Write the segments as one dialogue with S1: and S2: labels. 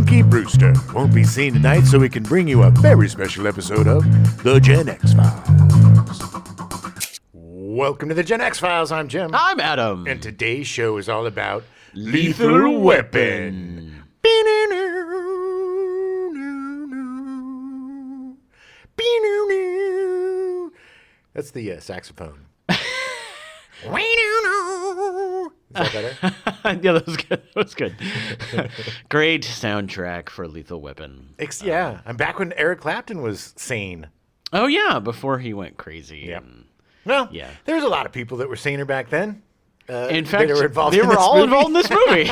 S1: Punky Brewster won't be seen tonight, so we can bring you a very special episode of The Gen X Files. Welcome to The Gen X Files. I'm Jim.
S2: I'm Adam.
S1: And today's show is all about
S2: Lethal Weapon.
S1: That's the saxophone. Is that better?
S2: Yeah, that was good. That was good. Great soundtrack for Lethal Weapon.
S1: Yeah, I'm back when Eric Clapton was sane.
S2: Oh, yeah, before he went crazy.
S1: Yep.
S2: And,
S1: Well,
S2: yeah.
S1: there was a lot of people that were saner back then.
S2: In fact,
S1: they were involved
S2: they
S1: in
S2: were
S1: this
S2: all
S1: movie.
S2: involved in this movie.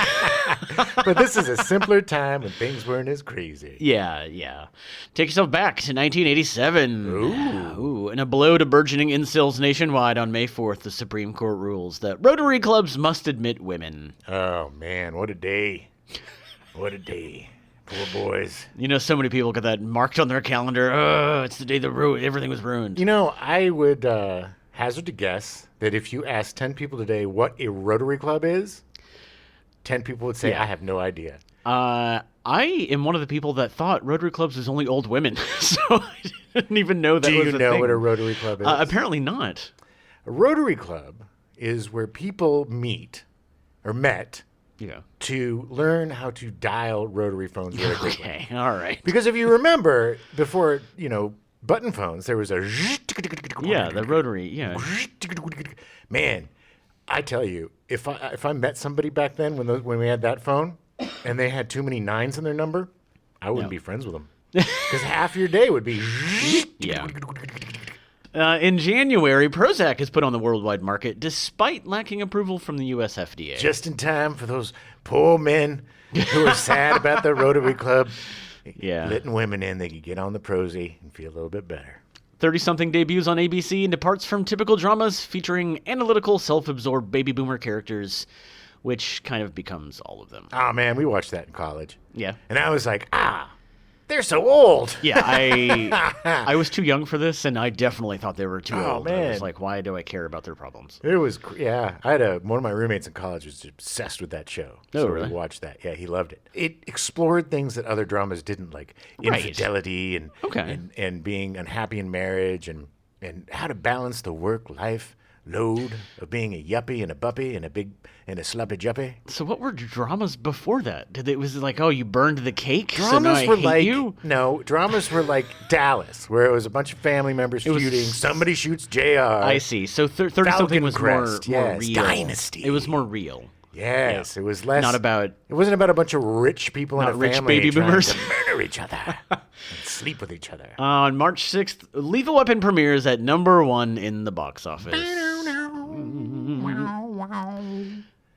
S1: But this is a simpler time when things weren't as crazy.
S2: Yeah. Take yourself back to 1987. Ooh. In a blow to burgeoning incels nationwide on May 4th, the Supreme Court rules that Rotary clubs must admit women.
S1: Oh, man, what a day. What a day. Poor boys.
S2: You know, so many people got that marked on their calendar. Oh, it's the day that everything was ruined.
S1: You know, I would hazard to guess that if you asked 10 people today what a Rotary Club is, 10 people would say,
S2: Yeah.
S1: I have no idea.
S2: I am one of the people that thought Rotary clubs was only old women, so I didn't even know that
S1: Do
S2: was
S1: you
S2: a
S1: know
S2: thing.
S1: what a Rotary Club is?
S2: Apparently not.
S1: A Rotary Club is where people meet or met
S2: Yeah.
S1: to learn how to dial rotary phones really quickly.
S2: Okay. All right.
S1: Because if you remember, before, button phones, there was a...
S2: Yeah, the Rotary. Yeah.
S1: Man, I tell you, if I met somebody back then when we had that phone and they had too many nines in their number, I wouldn't
S2: No.
S1: be friends with them. Because half your day would be...
S2: Yeah. In January, Prozac is put on the worldwide market despite lacking approval from the U.S. FDA.
S1: Just in time for those poor men who are sad about their Rotary Club.
S2: Yeah.
S1: Letting women in, they could get on the prosy and feel a little bit better.
S2: 30-something debuts on ABC and departs from typical dramas featuring analytical, self-absorbed baby boomer characters, which kind of becomes all of them.
S1: Oh, man, we watched that in college.
S2: Yeah.
S1: And I was like, they're so old.
S2: Yeah, I was too young for this, and I definitely thought they were too old. I was
S1: man.
S2: like, why do I care about their problems?
S1: It was, I had one of my roommates in college was obsessed with that show.
S2: Oh,
S1: So
S2: really?
S1: we watched that. Yeah, he loved it. It explored things that other dramas didn't, like
S2: Right.
S1: infidelity and
S2: Okay.
S1: and being unhappy in marriage and how to balance the work-life load of being a yuppie and a buppy and a sloppy juppy.
S2: So what were dramas before that? Was it like, oh, you burned the cake, so now
S1: Dramas
S2: I
S1: were
S2: hate
S1: like
S2: you?
S1: no, dramas were like Dallas, where it was a bunch of family members
S2: was-
S1: feuding. Somebody shoots JR.
S2: I see. So 30-something was more
S1: Crest, yes.
S2: real.
S1: Dynasty.
S2: It was more real.
S1: Yes, it was less.
S2: Not about...
S1: It wasn't about a bunch of rich people in
S2: Not
S1: a
S2: rich
S1: family
S2: baby
S1: trying
S2: boomers.
S1: to murder each other and sleep with each other.
S2: On March 6th, Lethal Weapon premieres at number 1 in the box office.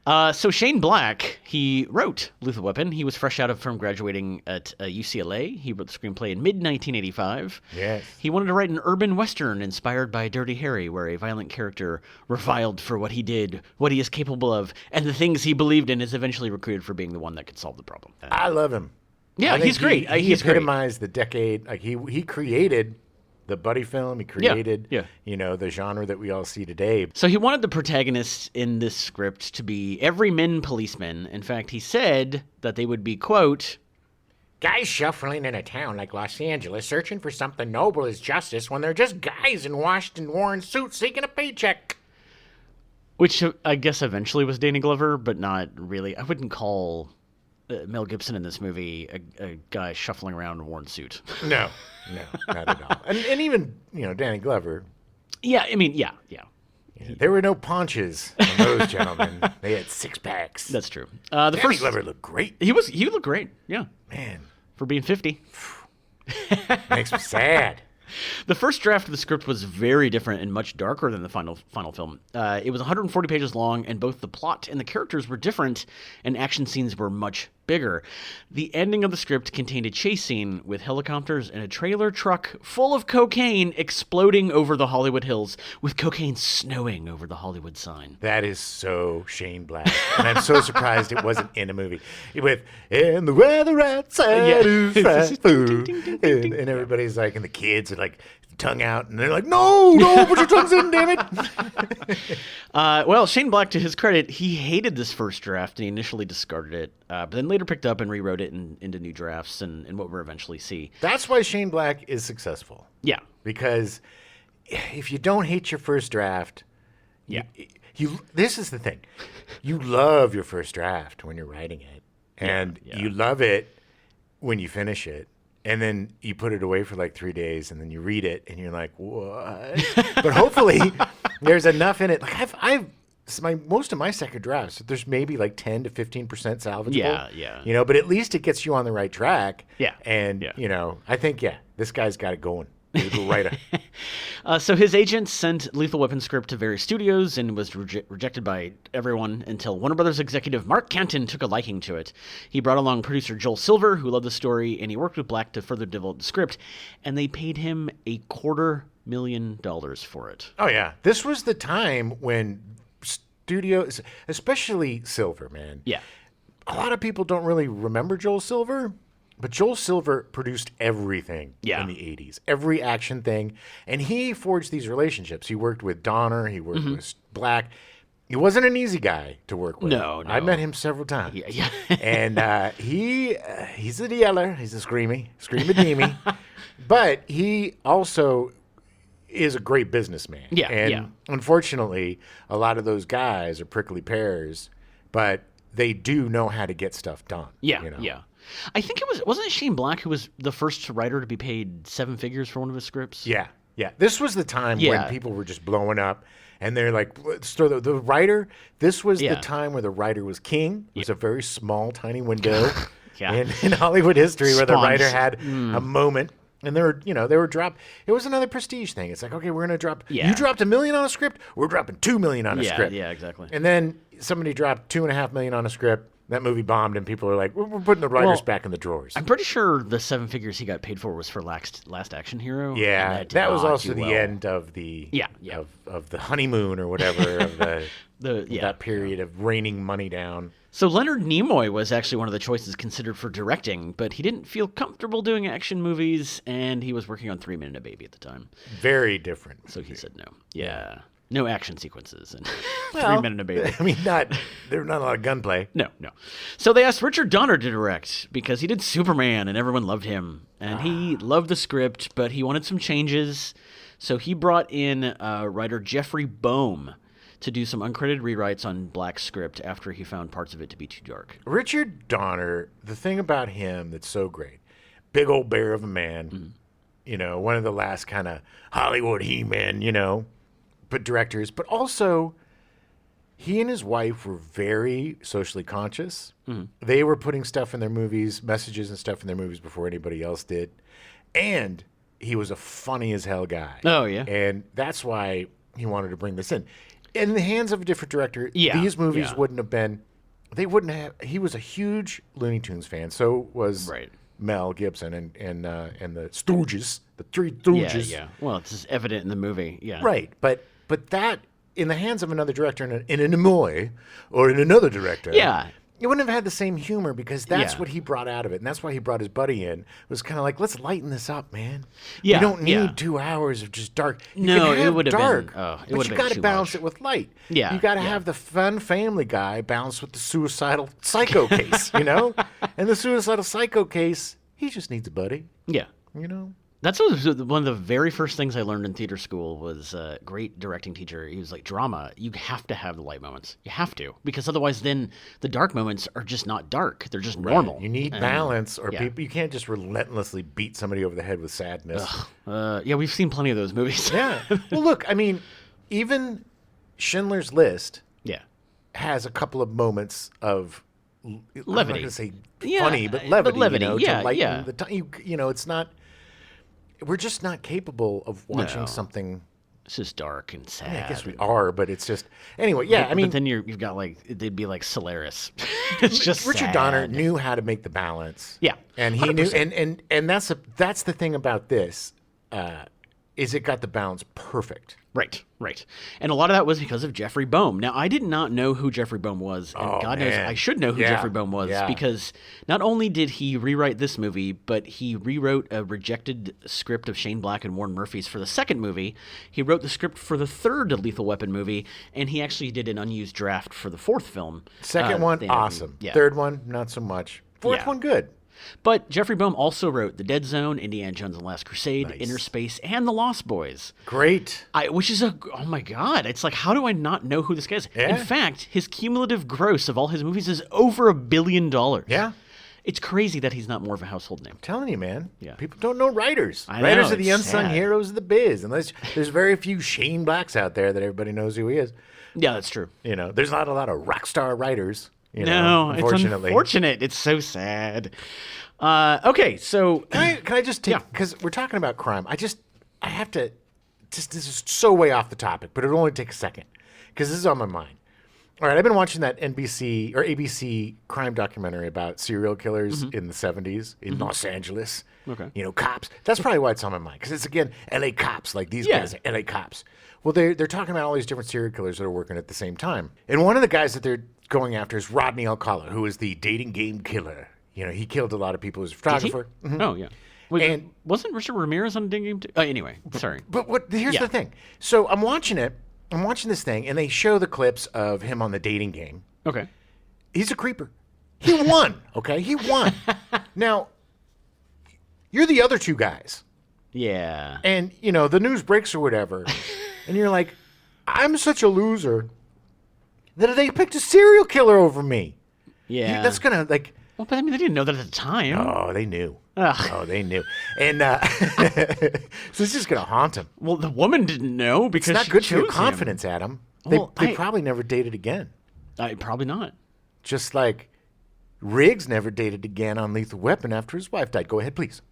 S2: So Shane Black, he wrote Lethal Weapon. He was fresh out from graduating at UCLA. He wrote the screenplay in mid-1985.
S1: Yes.
S2: He wanted to write an urban western inspired by Dirty Harry, where a violent character reviled for what he did, what he is capable of, and the things he believed in is eventually recruited for being the one that could solve the problem.
S1: I love him.
S2: Yeah,
S1: I think
S2: he's great.
S1: He
S2: He's great.
S1: epitomized the decade. Like he created the buddy film. He created,
S2: yeah.
S1: the genre that we all see today.
S2: So he wanted the protagonists in this script to be everyman policemen. In fact, he said that they would be, quote,
S1: Guys shuffling in a town like Los Angeles searching for something noble as justice when they're just guys in washed and worn suits seeking a paycheck.
S2: which I guess eventually was Danny Glover, but not really. I wouldn't call Mel Gibson in this movie a guy shuffling around in a worn suit.
S1: No, not at all. And even, Danny Glover,
S2: Yeah, I mean, yeah.
S1: there were no paunches on those gentlemen. They had six packs.
S2: That's true. The
S1: Danny
S2: first
S1: Glover looked great.
S2: he looked great. Yeah,
S1: Man,
S2: for being 50.
S1: makes me sad.
S2: The first draft of the script was very different and much darker than the final film. It was 140 pages long, and both the plot and the characters were different, and action scenes were much bigger. The ending of the script contained a chase scene with helicopters and a trailer truck full of cocaine exploding over the Hollywood Hills, with cocaine snowing over the Hollywood sign.
S1: That is so Shane Black. And I'm so surprised it wasn't in a movie. With, and the weather outside
S2: Yeah.
S1: is fast food. And everybody's like, and the kids are like, tongue out, and they're like, no, put your tongues in, damn it.
S2: Well, Shane Black, to his credit, he hated this first draft and he initially discarded it. But then later picked up and rewrote it into new drafts and what we'll eventually see.
S1: That's why Shane Black is successful.
S2: Yeah.
S1: Because if you don't hate your first draft,
S2: Yeah.
S1: This is the thing. You love your first draft when you're writing it, and you love it when you finish it, and then you put it away for like 3 days, and then you read it, and you're like, what? But hopefully there's enough in it. Like most of my second drafts, there's maybe like 10 to 15% salvageable.
S2: Yeah.
S1: But at least it gets you on the right track.
S2: Yeah.
S1: And, I think, this guy's got it going. He's a good writer.
S2: So his agent sent Lethal Weapon script to various studios and was rejected by everyone until Warner Brothers executive Mark Canton took a liking to it. He brought along producer Joel Silver, who loved the story, and he worked with Black to further develop the script, and they paid him $250,000 for it.
S1: Oh, yeah. This was the time when studios, especially Silver, man.
S2: Yeah.
S1: A lot of people don't really remember Joel Silver, but Joel Silver produced everything in the 80s, every action thing. And he forged these relationships. He worked with Donner. He worked with Black. He wasn't an easy guy to work with.
S2: No.
S1: I met him several times.
S2: Yeah.
S1: And he's a yeller. He's a screamy-deemy. But he also is a great businessman.
S2: Yeah,
S1: and unfortunately, a lot of those guys are prickly pears, but they do know how to get stuff done.
S2: Yeah. I think wasn't it Shane Black who was the first writer to be paid 7 figures for one of his scripts?
S1: Yeah. This was the time when people were just blowing up, and they're like, so the writer, this was the time where the writer was king. It was a very small, tiny window in Hollywood history where the writer had a moment. And they were dropped. It was another prestige thing. It's like, okay, we're going to drop.
S2: Yeah.
S1: You dropped $1 million on a script. We're dropping $2 million on a script.
S2: Yeah, exactly.
S1: And then somebody dropped $2.5 million on a script. That movie bombed, and people are like, we're putting the writers back in the drawers.
S2: I'm pretty sure the 7 figures he got paid for was for Last Action Hero.
S1: Yeah, that was also the end of the of the honeymoon or whatever of that period of raining money down.
S2: So Leonard Nimoy was actually one of the choices considered for directing, but he didn't feel comfortable doing action movies, and he was working on 3 Men and a Baby at the time.
S1: Very different.
S2: So he said no. Yeah. No action sequences and 3 Men and a Baby.
S1: I mean, there's not a lot of gunplay.
S2: No. So they asked Richard Donner to direct because he did Superman and everyone loved him. And he loved the script, but he wanted some changes. So he brought in writer Jeffrey Boehm to do some uncredited rewrites on Black's script after he found parts of it to be too dark.
S1: Richard Donner, the thing about him that's so great, big old bear of a man, one of the last kind of Hollywood he-men, but directors, but also he and his wife were very socially conscious. They were putting stuff in their movies, messages and stuff in their movies before anybody else did. And he was a funny as hell guy.
S2: Oh, yeah.
S1: And that's why he wanted to bring this in. In the hands of a different director, these movies wouldn't have been, he was a huge Looney Tunes fan. So was Mel Gibson and the Stooges, the Three Stooges.
S2: Yeah. Well, it's just evident in the movie. Yeah.
S1: Right. But that, in the hands of another director in an Nimoy or in another director, it wouldn't have had the same humor because that's what he brought out of it. And that's why he brought his buddy in. It was kind of like, let's lighten this up, man.
S2: Yeah,
S1: you don't need 2 hours of just dark. You
S2: No,
S1: can have
S2: it would have
S1: dark,
S2: been.
S1: But you got to balance it with light.
S2: Yeah,
S1: you got to have the fun family guy balance with the suicidal psycho case, And the suicidal psycho case, he just needs a buddy.
S2: Yeah. That's one of the very first things I learned in theater school was a great directing teacher. He was like, drama, you have to have the light moments. You have to. Because otherwise then the dark moments are just not dark. They're just normal.
S1: You need balance or people. You can't just relentlessly beat somebody over the head with sadness.
S2: We've seen plenty of those movies.
S1: Yeah. Well, look, I mean, even Schindler's List has a couple of moments of
S2: levity.
S1: I'm not going to say funny, but levity. To lighten the time. It's not... We're just not capable of watching something.
S2: It's just dark and sad.
S1: I mean, I guess we are, but it's just anyway. Yeah, I mean,
S2: but then you've got they'd be like Solaris. It's just
S1: Richard
S2: sad.
S1: Donner knew how to make the balance.
S2: Yeah,
S1: and he 100%. knew, and that's the thing about this. is it got the balance perfect.
S2: Right, right. And a lot of that was because of Jeffrey Boehm. Now, I did not know who Jeffrey Boehm was, and God knows
S1: man.
S2: I should know who
S1: Yeah,
S2: Jeffrey Boehm was,
S1: yeah.
S2: because not only did he rewrite this movie, but he rewrote a rejected script of Shane Black and Warren Murphy's for the second movie. He wrote the script for the third Lethal Weapon movie, and he actually did an unused draft for the fourth film.
S1: Second one, awesome.
S2: Yeah.
S1: Third one, not so much. Fourth
S2: Yeah.
S1: one, good.
S2: But Jeffrey Boehm also wrote The Dead Zone, Indiana Jones and the Last Crusade, Inner Space, and The Lost Boys.
S1: Great.
S2: Which is oh my God, it's like, how do I not know who this guy is?
S1: Yeah.
S2: In fact, his cumulative gross of all his movies is over $1 billion.
S1: Yeah.
S2: It's crazy that he's not more of a household name.
S1: Telling you, man.
S2: Yeah.
S1: People don't know writers.
S2: I know,
S1: Writers are the
S2: it's
S1: unsung
S2: sad.
S1: heroes of the biz. Unless there's very few Shane Blacks out there that everybody knows who he is.
S2: Yeah, that's true.
S1: You know, there's not a lot of rock star writers. You
S2: No,
S1: know,
S2: it's
S1: unfortunately.
S2: unfortunate. It's so sad. Okay, so
S1: Can I just take, because we're talking about crime, I have to, this is so way off the topic, but it'll only take a second, because this is on my mind. All right, I've been watching that NBC or ABC crime documentary about serial killers in the 70s in Los Angeles.
S2: Okay.
S1: You know, cops. That's probably why it's on my mind, because it's, again, LA cops, like these
S2: Yeah.
S1: guys are LA cops. Well, they're talking about all these different serial killers that are working at the same time. And one of the guys that they're going after is Rodney Alcala, who is the dating game killer. You know, he killed a lot of people as a
S2: Did he?
S1: photographer.
S2: Oh yeah. Wait,
S1: And-
S2: wasn't Richard Ramirez on Ding Game too? Anyway, sorry.
S1: But here's
S2: Yeah.
S1: the thing. So I'm watching this thing, and they show the clips of him on the dating game.
S2: Okay.
S1: He's a creeper. He won, okay? He won. Now, you're the other two guys,
S2: Yeah.
S1: and, you know, the news breaks or whatever, and you're like, I'm such a loser that they picked a serial killer over me.
S2: Yeah.
S1: That's going to, like,
S2: Well, but I mean, they didn't know that at the time.
S1: oh, they knew.
S2: Ugh.
S1: Oh, they knew. And so it's just going to haunt him.
S2: Well, the woman didn't know because
S1: It's not
S2: she
S1: good for your
S2: chose him.
S1: confidence, Adam.
S2: Well,
S1: They
S2: I-
S1: probably never dated again.
S2: Probably not.
S1: Just like Riggs never dated again on Lethal Weapon after his wife died. Go ahead, please.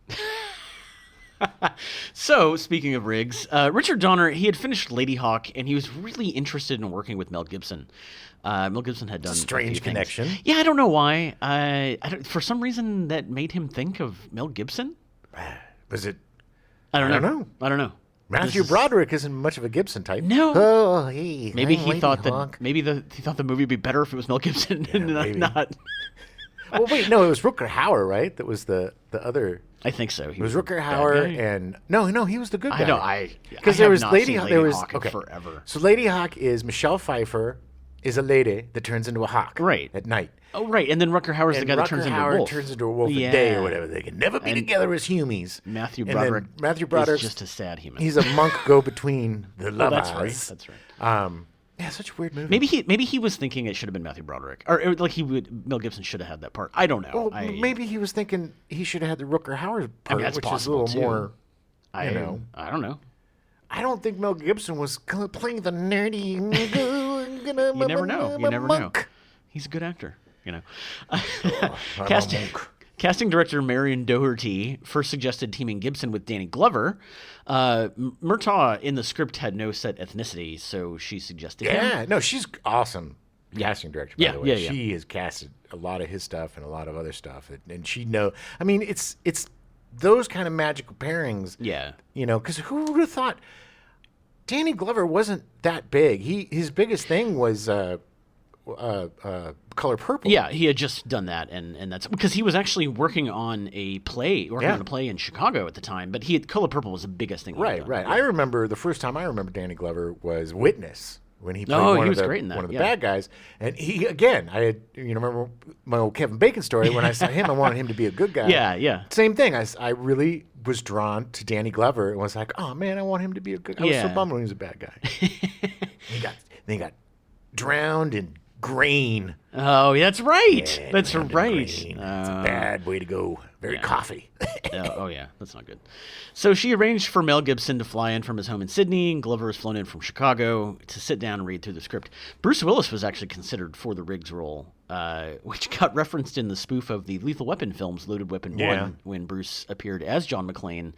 S2: So, speaking of Riggs, Richard Donner, he had finished Lady Hawk, and he was really interested in working with Mel Gibson. Mel Gibson had done a
S1: Strange
S2: few things.
S1: connection.
S2: Yeah, I don't know why. For some reason, that made him think of Mel Gibson.
S1: Was it
S2: I don't
S1: I
S2: know.
S1: don't know.
S2: I don't know.
S1: Matthew
S2: This is-
S1: Broderick? Isn't much of a Gibson type.
S2: No.
S1: Oh, hey.
S2: Maybe
S1: I'm
S2: he
S1: Lady
S2: thought
S1: Hawk.
S2: that he thought the movie would be better if it was Mel Gibson and
S1: maybe.
S2: not.
S1: Well, wait, no, it was Rutger Hauer, right? That was the other.
S2: I think so.
S1: It was Rutger Hauer, and no, he was the good guy.
S2: I know. I
S1: Because
S2: have
S1: there was
S2: not
S1: Lady
S2: seen
S1: Hawk.
S2: Lady
S1: There was
S2: Hawk in forever.
S1: So Lady Hawk is Michelle Pfeiffer is a lady that turns into a hawk
S2: Right.
S1: at night.
S2: Oh, right. And then Rutger Hauer's the
S1: And
S2: guy that
S1: Rutger
S2: turns into a
S1: Hauer
S2: wolf.
S1: turns into a wolf at day
S2: Yeah.
S1: or whatever. They can never be together as humies.
S2: Matthew
S1: And then
S2: Broderick.
S1: Matthew Broderick's
S2: is just a sad human.
S1: He's a monk go between the
S2: Oh,
S1: lovers.
S2: that's right. That's right.
S1: Yeah, such a weird movie.
S2: Maybe he was thinking it should have been Matthew Broderick, or like Mel Gibson should have had that part. I don't know.
S1: Well, maybe he was thinking he should have had the Rutger Hauer part,
S2: that's
S1: which is a
S2: possible,
S1: little
S2: too.
S1: more.
S2: I
S1: know.
S2: I don't know.
S1: I don't think Mel Gibson was playing the nerdy.
S2: You never know. You never know. He's a good actor. You know.
S1: I'm a
S2: Casting.
S1: monk.
S2: Casting director Marion Doherty first suggested teaming Gibson with Danny Glover. Murtaugh in the script had no set ethnicity, so she suggested him.
S1: Yeah, no, she's awesome. Casting director, by
S2: Yeah,
S1: the way.
S2: yeah.
S1: She has casted a lot of his stuff and a lot of other stuff, and she know. I mean, it's those kind of magical pairings.
S2: Yeah.
S1: You know, because who would have thought Danny Glover wasn't that big? His biggest thing was Color Purple.
S2: Yeah, he had just done that, and that's because he was actually working on a play in Chicago at the time. But Color Purple was the biggest thing.
S1: Right, right. I remember the first time I remember Danny Glover was Witness when he played
S2: Oh,
S1: one
S2: he
S1: of
S2: was
S1: the
S2: great in that,
S1: one of the
S2: yeah.
S1: bad guys. And he again, I had remember my old Kevin Bacon story when I saw him, I wanted him to be a good guy.
S2: Yeah, yeah.
S1: Same thing. I really was drawn to Danny Glover and was like, oh man, I want him to be a good guy. I was
S2: Yeah.
S1: so bummed when he was a bad guy. he got drowned in grain.
S2: Oh, that's right.
S1: Yeah,
S2: That's
S1: drowned in
S2: right.
S1: grain. It's a bad way to go. Very coffee.
S2: Oh, yeah, that's not good. So she arranged for Mel Gibson to fly in from his home in Sydney, and Glover was flown in from Chicago to sit down and read through the script. Bruce Willis was actually considered for the Riggs role, which got referenced in the spoof of the Lethal Weapon films, Loaded Weapon
S1: Yeah.
S2: 1, when Bruce appeared as John McClane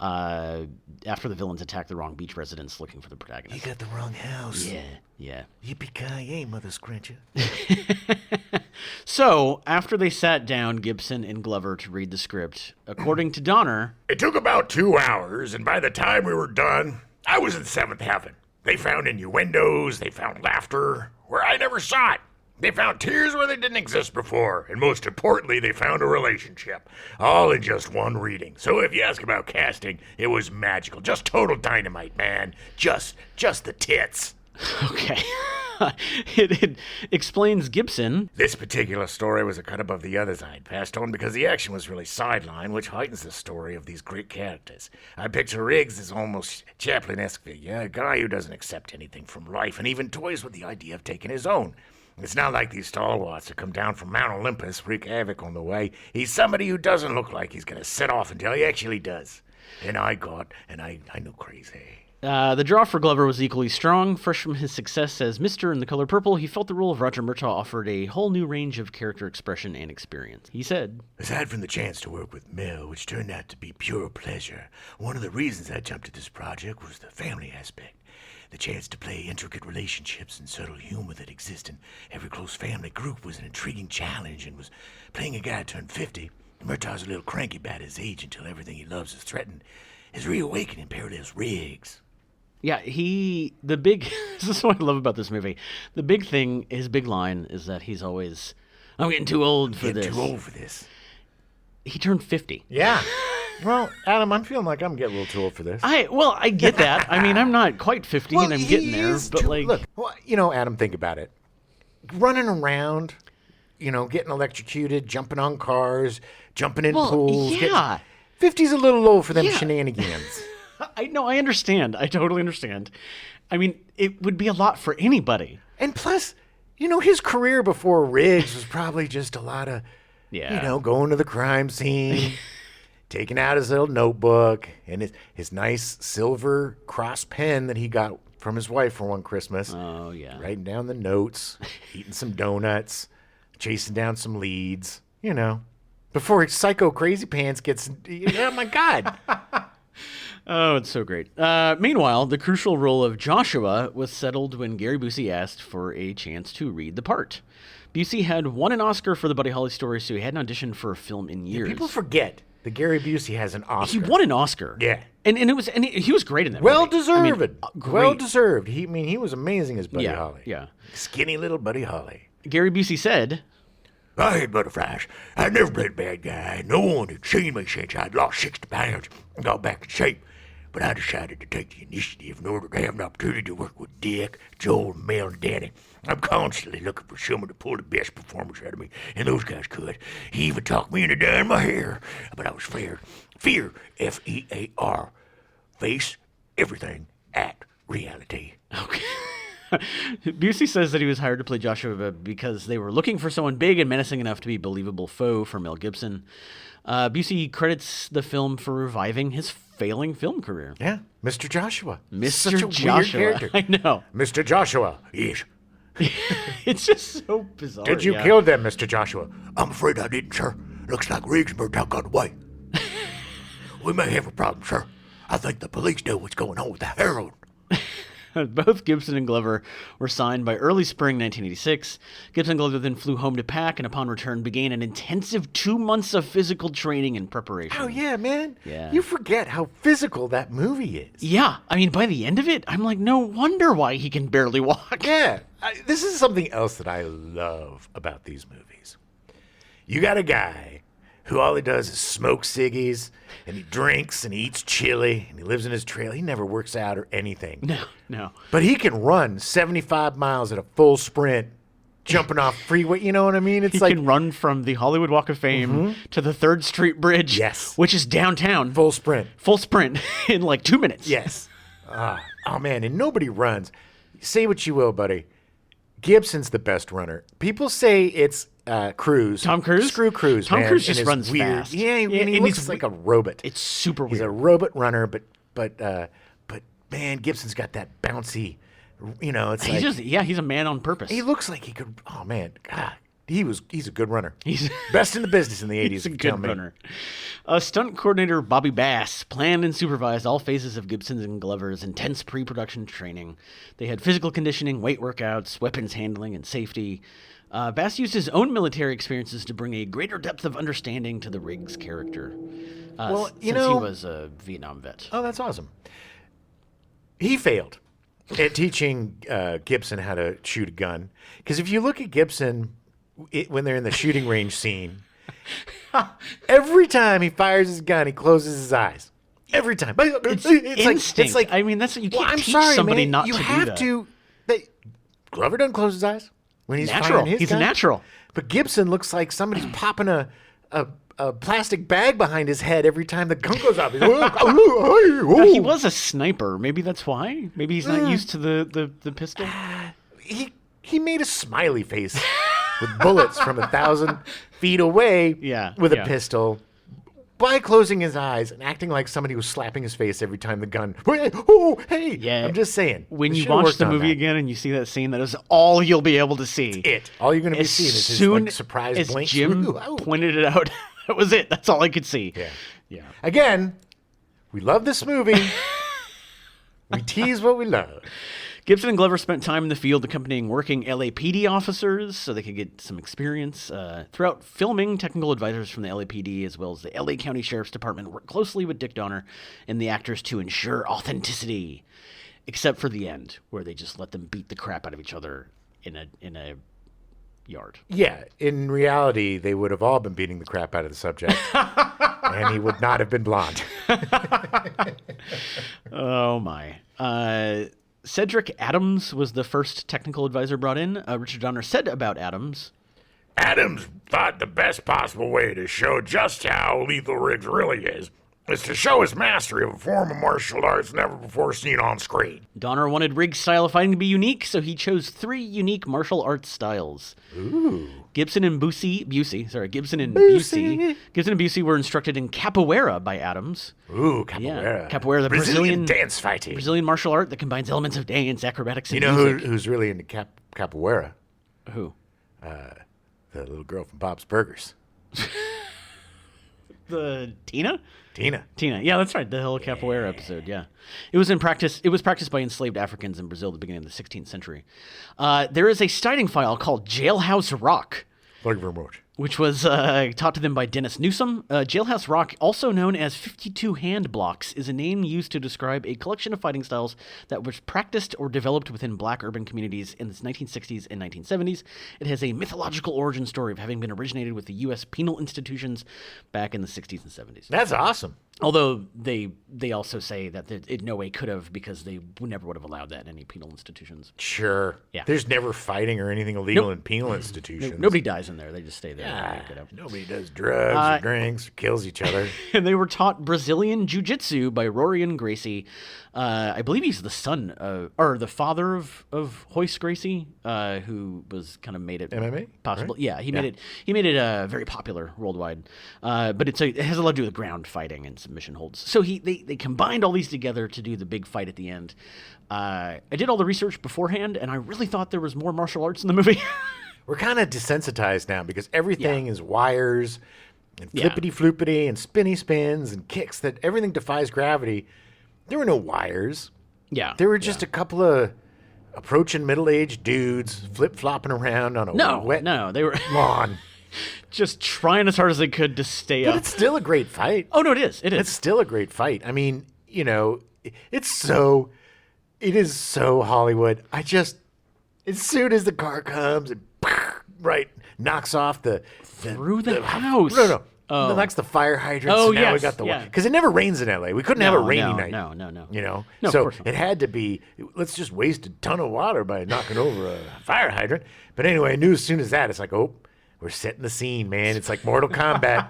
S2: after the villains attacked the wrong beach residents looking for the protagonist.
S1: got the wrong house.
S2: Yeah, yeah.
S1: Yippee-ki-yay, Mother Scruncher.
S2: So, after they sat down, Gibson and Glover, to read the script, according to Donner,
S1: It took about 2 hours, and by the time we were done, I was in seventh heaven. They found innuendos, they found laughter where I never saw it. They found tears where they didn't exist before, and most importantly, they found a relationship, all in just one reading. So if you ask about casting, it was magical, just total dynamite, man. Just the tits.
S2: okay, it explains Gibson.
S1: This particular story was a cut above the others I had passed on because the action was really sidelined, which heightens the story of these great characters. I picture Riggs as almost Chaplin-esque figure, a guy who doesn't accept anything from life and even toys with the idea of taking his own. It's not like these stalwarts that come down from Mount Olympus, wreak havoc on the way. He's somebody who doesn't look like he's gonna set off until he actually does. And I know crazy.
S2: The draw for Glover was equally strong. Fresh from his success as Mr. in The Color Purple, he felt the role of Roger Murtaugh offered a whole new range of character expression and experience. He said,
S1: Aside from the chance to work with Mel, which turned out to be pure pleasure, one of the reasons I jumped at this project was the family aspect. The chance to play intricate relationships and subtle humor that exist in every close family group was an intriguing challenge, and was playing a guy who turned 50. Murtaugh's a little cranky about his age until everything he loves is threatened. His reawakening parallels Riggs.
S2: yeah, this is what I love about this movie. The big thing, his big line is that he's always, I'm getting too old for this.
S1: Too old for this.
S2: He turned 50.
S1: Yeah. Well, Adam, I'm feeling like I'm getting a little too old for this.
S2: I get that. I mean, I'm not quite 50 and I'm getting there, but
S1: look, Adam, think about it. Running around, getting electrocuted, jumping on cars, jumping in pools.
S2: Yeah.
S1: 50's a little low for them
S2: Yeah.
S1: shenanigans.
S2: I understand. I totally understand. I mean, it would be a lot for anybody.
S1: And plus, his career before Riggs was probably just a lot of,
S2: Yeah.
S1: going to the crime scene, taking out his little notebook and his nice silver cross pen that he got from his wife for one Christmas.
S2: Oh, yeah.
S1: Writing down the notes, eating some donuts, chasing down some leads, before Psycho Crazy Pants gets, oh my God.
S2: Oh, it's so great. Meanwhile, the crucial role of Joshua was settled when Gary Busey asked for a chance to read the part. Busey had won an Oscar for the Buddy Holly story, so he hadn't auditioned for a film in years.
S1: People forget that Gary Busey has an Oscar.
S2: He won an Oscar.
S1: Yeah.
S2: And he was great in that
S1: Well
S2: movie.
S1: deserved.
S2: I mean, great.
S1: Well deserved. He was amazing as Buddy
S2: Yeah,
S1: Holly.
S2: yeah.
S1: Skinny little Buddy Holly.
S2: Gary Busey said,
S1: I hate butterflies. I've never been a bad guy. No one had seen me since I'd lost 60 pounds and got back in shape. But I decided to take the initiative in order to have an opportunity to work with Dick, Joel, Mel, and Danny. I'm constantly looking for someone to pull the best performance out of me, and those guys could. He even talked me into dyeing my hair, but I was feared. Fear, F-E-A-R. Face everything at reality.
S2: okay. Busey says that he was hired to play Joshua because they were looking for someone big and menacing enough to be a believable foe for Mel Gibson. Busey credits the film for reviving his failing film career.
S1: Yeah, Mr. Joshua.
S2: Mr.
S1: Such a
S2: Joshua.
S1: weird character.
S2: I know.
S1: Mr. Joshua, yes.
S2: It's just so bizarre.
S1: Did you
S2: yeah.
S1: kill them, Mr. Joshua? I'm afraid I didn't, sir. Looks like Riggs and Murtaugh got away. We may have a problem, sir. I think the police know what's going on with the heroin.
S2: Both Gibson and Glover were signed by early spring 1986. Gibson and Glover then flew home to pack, and upon return began an intensive 2 months of physical training and preparation.
S1: Oh, yeah, man.
S2: Yeah.
S1: You forget how physical that movie is.
S2: Yeah, I mean, by the end of it, I'm like, no wonder why he can barely walk.
S1: Yeah. This is something else that I love about these movies. You got a guy who all he does is smoke ciggies, and he drinks, and he eats chili, and he lives in his trailer. He never works out or anything.
S2: No.
S1: But he can run 75 miles at a full sprint, jumping off freeway. You know what I mean? It's
S2: He
S1: like
S2: can run from the Hollywood Walk of Fame to the 3rd Street Bridge,
S1: Yes.
S2: which is downtown.
S1: full sprint.
S2: Full sprint in like 2 minutes.
S1: Yes. Oh, man. And nobody runs. Say what you will, buddy. Gibson's the best runner. People say it's Cruise.
S2: Tom Cruise?
S1: Screw Cruise,
S2: Tom
S1: man,
S2: Cruise
S1: and
S2: just
S1: his
S2: runs
S1: weird.
S2: fast.
S1: Yeah, and he
S2: and
S1: looks
S2: he's
S1: like a robot.
S2: It's super
S1: He's
S2: weird.
S1: a robot runner, but man, Gibson's got that bouncy, it's like
S2: He's a man on purpose.
S1: he looks like he could. Oh man, God, he's a good runner.
S2: He's
S1: Best in the business in the 80s.
S2: He's a
S1: if you tell
S2: good
S1: me.
S2: runner. Stunt coordinator Bobby Bass planned and supervised all phases of Gibson's and Glover's intense pre-production training. They had physical conditioning, weight workouts, weapons handling, and safety. Bass used his own military experiences to bring a greater depth of understanding to the Riggs character.
S1: Well,
S2: since he was a Vietnam vet.
S1: Oh, that's awesome. He failed at teaching Gibson how to shoot a gun. Because if you look at Gibson when they're in the shooting range scene, every time he fires his gun, he closes his eyes. Every time.
S2: It's instinct.
S1: Like,
S2: I mean, that's you can't
S1: I'm
S2: teach
S1: sorry,
S2: somebody
S1: man.
S2: not
S1: you
S2: to
S1: have
S2: do that.
S1: to. Glover doesn't close his eyes when he's
S2: Natural.
S1: firing his
S2: He's
S1: gun.
S2: a natural.
S1: But Gibson looks like somebody's popping a plastic bag behind his head every time the gun goes off. He's
S2: No, he was a sniper. Maybe that's why. Maybe he's not used to the pistol.
S1: He made a smiley face with bullets from 1,000 feet away with a pistol by closing his eyes and acting like somebody was slapping his face every time the gun. Oh, hey!
S2: Yeah.
S1: I'm just saying.
S2: When
S1: they
S2: you
S1: should've
S2: watch
S1: worked
S2: the
S1: on
S2: movie
S1: that.
S2: again and you see that scene, that is all you'll be able to see.
S1: All you're going to be seeing is his like, surprise
S2: as
S1: blink.
S2: Jim pointed it out, that was it. That's all I could see.
S1: Yeah. Again, we love this movie. We tease what we love.
S2: Gibson and Glover spent time in the field accompanying working LAPD officers so they could get some experience. Throughout filming, technical advisors from the LAPD as well as the LA County Sheriff's Department worked closely with Dick Donner and the actors to ensure authenticity, except for the end, where they just let them beat the crap out of each other in a yard.
S1: Yeah, in reality, they would have all been beating the crap out of the subject, and he would not have been blonde.
S2: Oh, my. Cedric Adams was the first technical advisor brought in. Richard Donner said about Adams,
S3: Adams thought the best possible way to show just how lethal Riggs really is to show his mastery of a form of martial arts never before seen on screen.
S2: Donner wanted Riggs' style of fighting to be unique, so he chose 3 unique martial arts styles.
S1: Ooh.
S2: Gibson and Busey were instructed in capoeira by Adams.
S1: Ooh, capoeira.
S2: Yeah, capoeira, the
S3: Brazilian dance fighting.
S2: Brazilian martial art that combines elements of dance, acrobatics, and
S1: You know
S2: music.
S1: who's really into capoeira?
S2: Who?
S1: The little girl from Bob's Burgers.
S2: The Tina?
S1: Tina.
S2: Yeah, that's right. The whole capoeira episode. Yeah, it was practiced by enslaved Africans in Brazil at the beginning of the 16th century. There is a starting file called Jailhouse Rock,
S1: Thank you very much.
S2: which was taught to them by Dennis Newsom. Jailhouse Rock, also known as 52 Hand Blocks, is a name used to describe a collection of fighting styles that was practiced or developed within black urban communities in the 1960s and 1970s. It has a mythological origin story of having been originated with the U.S. penal institutions back in the 60s and 70s.
S1: That's awesome.
S2: Although they also say that it in no way could have, because they never would have allowed that in any penal institutions.
S1: Sure.
S2: Yeah.
S1: There's never fighting or anything illegal in penal institutions.
S2: Nobody dies in there. They just stay there. and make it up.
S1: Nobody does drugs or drinks or kills each other.
S2: And they were taught Brazilian Jiu-Jitsu by Rorian Gracie. I believe he's the son or the father of Hoist Gracie, who was kind of made it
S1: MMA,
S2: possible.
S1: right?
S2: Yeah, he made it very popular worldwide. But it has a lot to do with ground fighting and submission holds. So they combined all these together to do the big fight at the end. I did all the research beforehand, and I really thought there was more martial arts in the movie.
S1: We're kind of desensitized now because everything is wires and
S2: Yeah.
S1: flippity-floopity and spinny spins and kicks that everything defies gravity. There were no wires.
S2: Yeah,
S1: There were just a couple of approaching middle-aged dudes flip-flopping around on a wet
S2: no, they were
S1: lawn.
S2: just trying as hard as they could to stay
S1: But
S2: up.
S1: it's still a great fight.
S2: Oh no, it is.
S1: It's still a great fight. I mean, it is so Hollywood. As soon as the car comes and knocks off
S2: Through the house.
S1: No.
S2: Oh.
S1: Knocks the fire hydrant.
S2: Oh,
S1: so now we
S2: yes,
S1: got the
S2: yeah.
S1: because it never rains in LA. We couldn't have a rainy night.
S2: No.
S1: You know,
S2: No, of
S1: so
S2: course not.
S1: it had to be. Let's just waste a ton of water by knocking over a fire hydrant. But anyway, I knew as soon as that, it's like, oh, we're setting the scene, man. It's like Mortal Kombat.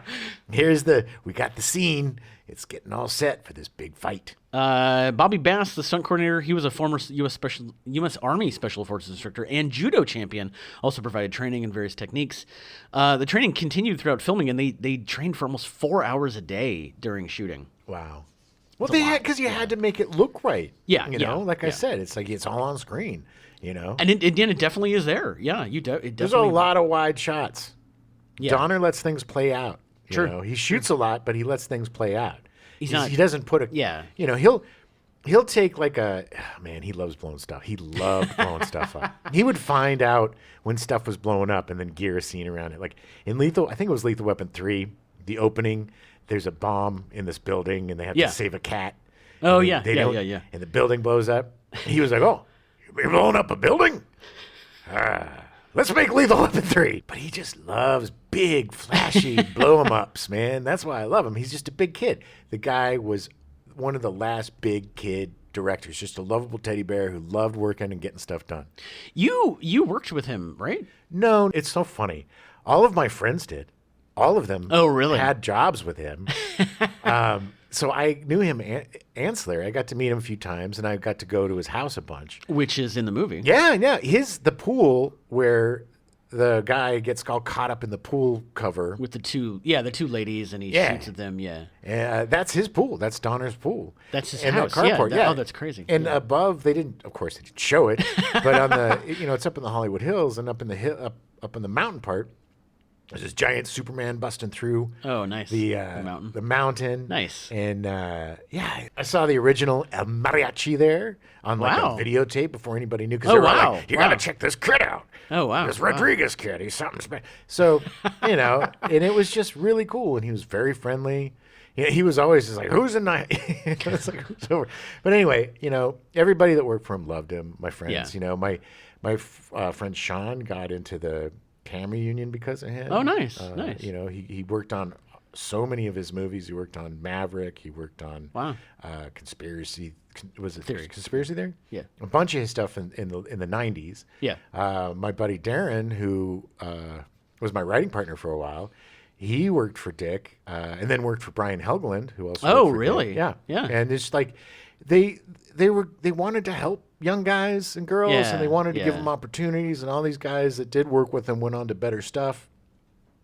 S1: We got the scene. It's getting all set for this big fight.
S2: Bobby Bass, the stunt coordinator, he was a former U.S. Army Special Forces instructor and judo champion. Also provided training in various techniques. The training continued throughout filming, and they trained for almost 4 hours a day during shooting.
S1: Wow. Well, they had because you had to make it look right.
S2: Yeah,
S1: you
S2: yeah,
S1: know, like I
S2: yeah.
S1: said, it's like it's all on screen. You know,
S2: And it definitely is there. Yeah, it
S1: there's a
S2: definitely.
S1: lot of wide shots.
S2: Yeah.
S1: Donner lets things play out. You
S2: Sure.
S1: know, he shoots a lot, but he lets things play out.
S2: not-
S1: He doesn't put a.
S2: Yeah.
S1: You know, he'll take like a. Oh, man, he loves blowing stuff. He loved blowing stuff up. He would find out when stuff was blowing up and then gear a scene around it. Like in Lethal, I think it was Lethal Weapon 3, the opening. There's a bomb in this building and they have
S2: Yeah.
S1: to save a cat.
S2: Oh,
S1: And
S2: yeah.
S1: they
S2: Yeah,
S1: don't-
S2: yeah, yeah.
S1: And the building blows up. He was like, "Oh, you're blowing up a building? Let's make Lethal Weapon 3." But he just loves big, flashy blow 'em ups, man. That's why I love him. He's just a big kid. The guy was one of the last big kid directors, just a lovable teddy bear who loved working and getting stuff done.
S2: You worked with him, right?
S1: No, it's so funny. All of my friends did. All of them
S2: Oh, really?
S1: had jobs with him. So I knew him ancillary. I got to meet him a few times, and I got to go to his house a bunch.
S2: Which is in the movie.
S1: Yeah. The pool where the guy gets all caught up in the pool cover.
S2: With the two ladies, and he
S1: Yeah.
S2: shoots at them. Yeah,
S1: That's his pool. That's Donner's pool.
S2: That's his
S1: and
S2: house.
S1: That carport,
S2: Yeah,
S1: yeah.
S2: oh, that's crazy.
S1: And
S2: Yeah.
S1: above, of course, they didn't show it, but on the, it's up in the Hollywood Hills, and up in the hill, up in the mountain part, there's this giant Superman busting through.
S2: Oh, nice.
S1: The
S2: mountain.
S1: The mountain.
S2: Nice.
S1: And I saw the original El Mariachi there on like
S2: Wow.
S1: a videotape before anybody knew. Because
S2: Oh,
S1: they were
S2: wow.
S1: like, "You
S2: Wow.
S1: got to check this kid out."
S2: Oh, wow.
S1: This
S2: Wow.
S1: Rodriguez kid, he's something special. So, and it was just really cool. And he was very friendly. He was always just like, "Who's in night?" It's like, "Who's over?" But anyway, everybody that worked for him loved him. My friends,
S2: Yeah.
S1: my friend Sean got into the camera union because of him.
S2: Oh, nice, nice.
S1: He worked on so many of his movies. He worked on Maverick. He worked on
S2: Wow.
S1: Conspiracy. Was it
S2: Theory.
S1: Conspiracy Theory?
S2: Yeah.
S1: A bunch of his stuff in the 90s.
S2: Yeah.
S1: My buddy Darren, who was my writing partner for a while, he worked for Dick and then worked for Brian Helgeland, who also
S2: Oh,
S1: worked for
S2: really?
S1: Dick. Yeah.
S2: Yeah.
S1: And it's like they wanted to help young guys and girls,
S2: Yeah,
S1: and they wanted to give
S2: yeah.
S1: them opportunities, and all these guys that did work with him went on to better stuff.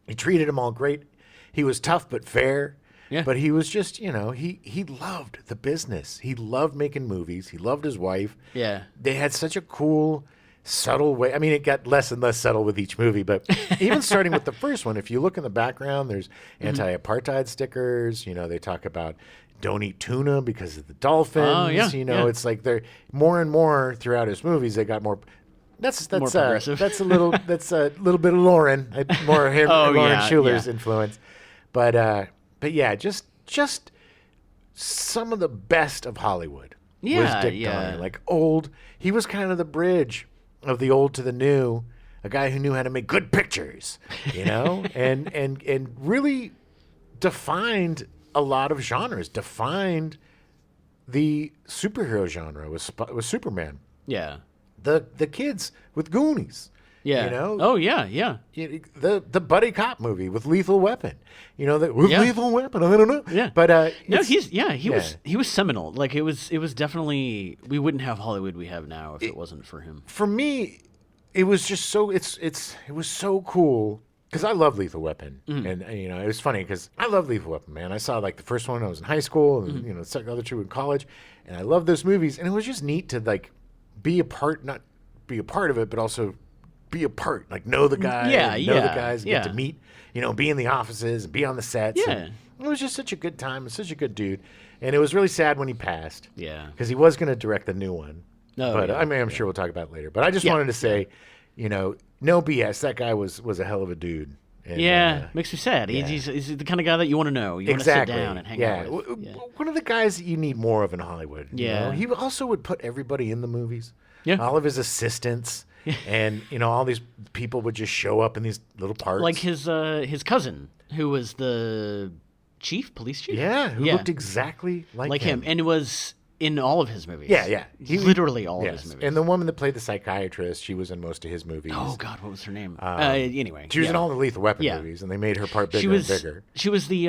S1: He treated them all great. He was tough but fair.
S2: Yeah.
S1: But he was just, he loved the business. He loved making movies. He loved his wife.
S2: Yeah.
S1: They had such a cool, subtle way. I mean, it got less and less subtle with each movie, but even starting with the first one, if you look in the background, there's
S2: Mm-hmm.
S1: anti-apartheid stickers. They talk about don't eat tuna because of the dolphins.
S2: Oh, yeah, yeah.
S1: It's like they're more and more throughout his movies. They got more. That's
S2: progressive.
S1: that's a little bit of Lauren, more him,
S2: Oh,
S1: Lauren
S2: yeah,
S1: Schuler's
S2: yeah.
S1: influence, but yeah, just some of the best of Hollywood was
S2: Yeah,
S1: Dick
S2: yeah.
S1: Donner. Like old, he was kind of the bridge of the old to the new. A guy who knew how to make good pictures, and really defined a lot of genres. Defined the superhero genre was Superman.
S2: Yeah.
S1: The kids with Goonies.
S2: Yeah. Oh, yeah, yeah.
S1: The buddy cop movie with Lethal Weapon. With
S2: Yeah.
S1: Lethal Weapon. I don't know.
S2: Yeah.
S1: But
S2: No,
S1: it's-
S2: he was seminal. Like it was definitely, we wouldn't have Hollywood we have now if it wasn't for him.
S1: for me, it was just so it was so cool because I love Lethal Weapon, and it was funny because I love Lethal Weapon, man. I saw like the first one when I was in high school, and the other two in college, and I love those movies, and it was just neat to like not be a part of it, but also be a part, like know the guy,
S2: Yeah,
S1: know the
S2: yeah,
S1: guys,
S2: yeah.
S1: get to meet, be in the offices and be on the sets.
S2: Yeah.
S1: and it was just such a good time, and such a good dude, and it was really sad when he passed.
S2: Yeah.
S1: because he was going to direct the new one.
S2: Oh,
S1: but
S2: yeah,
S1: I mean, I'm sure we'll talk about it later. But I just
S2: Yeah,
S1: wanted to say, no BS. That guy was a hell of a dude. And,
S2: Yeah, makes me sad.
S1: yeah.
S2: He's the kind of guy that you want to know. You
S1: exactly.
S2: want to sit down and hang
S1: yeah.
S2: out with. Yeah.
S1: One of the guys that you need more of in Hollywood.
S2: Yeah.
S1: He also would put everybody in the movies.
S2: Yeah.
S1: All of his assistants. And all these people would just show up in these little parts.
S2: Like his cousin, who was the police chief.
S1: yeah, who looked exactly like
S2: him, and was in all of his movies.
S1: Yeah.
S2: Literally all of
S1: Yes.
S2: his movies.
S1: And the woman that played the psychiatrist, she was in most of his movies.
S2: oh God, what was her name? Anyway,
S1: She was in
S2: yeah.
S1: all the Lethal Weapon
S2: Yeah.
S1: movies, and they made her part bigger
S2: She was
S1: and bigger.
S2: She was the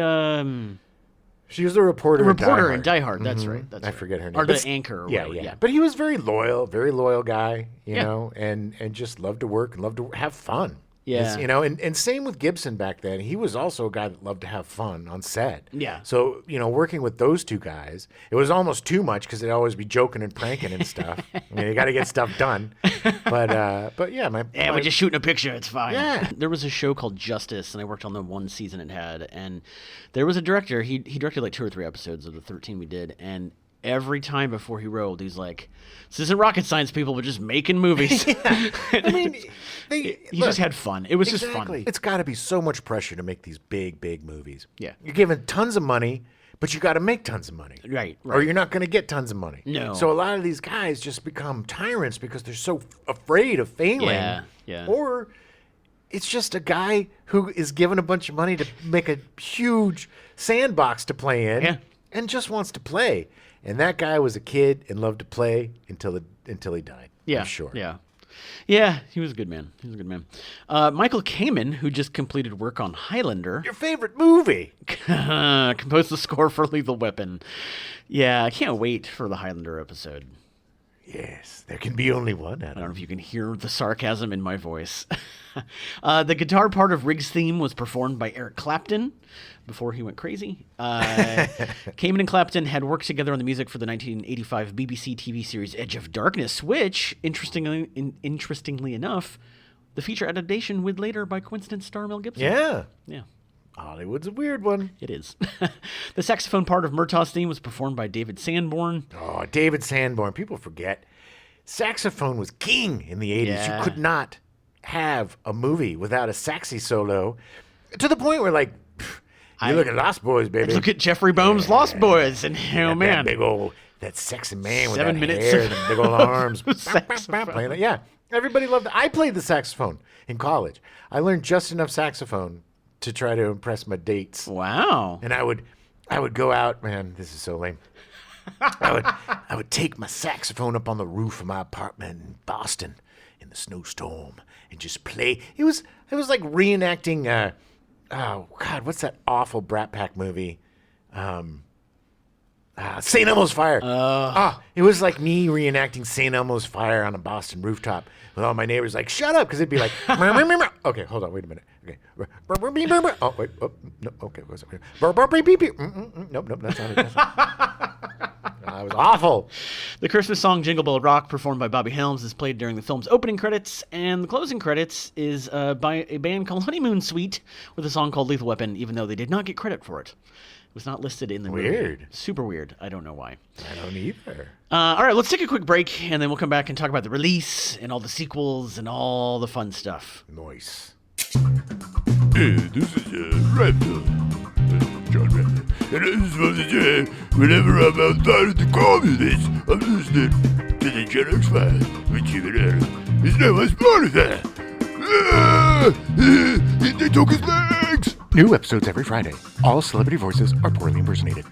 S1: She was the reporter.
S2: reporter
S1: in
S2: in Die Hard. That's right. That's
S1: I
S2: right.
S1: forget her name.
S2: Or the
S1: But-
S2: anchor. Or
S1: Yeah,
S2: whatever.
S1: yeah. But he was very loyal guy,
S2: Yeah.
S1: and just loved to work and loved to have fun.
S2: Yeah.
S1: You know, and same with Gibson back then. He was also a guy that loved to have fun on set.
S2: Yeah.
S1: So, you know, working with those two guys, it was almost too much because they'd always be joking and pranking and stuff. I mean, you got to get stuff done. But yeah,
S2: Yeah, we're just shooting a picture. It's fine.
S1: Yeah.
S2: There was a show called Justice, and I worked on the one season it had. And there was a director. He directed like 2 or 3 episodes of the 13 we did. And every time before he rolled, he's like, "This isn't rocket science, people. We're just making movies."
S1: I mean,
S2: he just had fun. It was just
S1: exactly.
S2: fun.
S1: It's got to be so much pressure to make these big movies.
S2: Yeah.
S1: You're given tons of money, but you got to make tons of money.
S2: Right.
S1: Or you're not going to get tons of money.
S2: No.
S1: So a lot of these guys just become tyrants because they're so afraid of failing.
S2: Yeah.
S1: Or it's just a guy who is given a bunch of money to make a huge sandbox to play in
S2: Yeah.
S1: and just wants to play. And that guy was a kid and loved to play until he died.
S2: Yeah,
S1: I'm sure.
S2: Yeah, he was a good man. Michael Kamen, who just completed work on Highlander,
S1: Your favorite movie.
S2: composed the score for Lethal Weapon. Yeah, I can't wait for the Highlander episode.
S1: Yes, there can be only one.
S2: I don't know if you can hear the sarcasm in my voice. The guitar part of Riggs' theme was performed by Eric Clapton before he went crazy. Kamen and Clapton had worked together on the music for the 1985 BBC TV series Edge of Darkness, which, interestingly enough, the feature adaptation would later, by coincidence, star Mel Gibson.
S1: Yeah.
S2: Yeah.
S1: Hollywood's a weird one.
S2: It is. The saxophone part of Murtaugh's theme was performed by David Sanborn.
S1: Oh, David Sanborn. People forget. Saxophone was king in the 80s.
S2: Yeah.
S1: You could not have a movie without a saxy solo to the point where, like, you look at Lost Boys, baby.
S2: Look at Jeffrey Boehm's Lost Boys, and oh man,
S1: that sexy man with
S2: 7
S1: that
S2: minutes
S1: hair
S2: of
S1: and the big old arms.
S2: saxophone.
S1: Playing it. Yeah, everybody loved it. I played the saxophone in college. I learned just enough saxophone to try to impress my dates.
S2: Wow.
S1: And I would go out, man, this is so lame. I would take my saxophone up on the roof of my apartment in Boston in the snowstorm and just play. It was like reenacting oh God, what's that awful Brat Pack movie? St. Elmo's Fire. It was like me reenacting St. Elmo's Fire on a Boston rooftop with all my neighbors like, shut up, because it'd be like, okay, hold on, wait a minute. Okay. Oh, wait, no, okay. Nope, that's not it. That was awful.
S2: The Christmas song Jingle Bell Rock, performed by Bobby Helms, is played during the film's opening credits, and the closing credits is by a band called Honeymoon Suite with a song called Lethal Weapon, even though they did not get credit for it. It was not listed in the movie.
S1: Weird.
S2: Super weird. I don't know why.
S1: I don't either.
S2: All right, let's take a quick break, and then we'll come back and talk about the release and all the sequels and all the fun stuff.
S1: Nice.
S3: Hey, this is Raptor. John Raptor. And I just want to say, whenever I'm outside of the communists, I'm listening to the Gen X Files with Jimmy Allen. His name was Spotify. They took his legs.
S1: New episodes every Friday. All celebrity voices are poorly impersonated.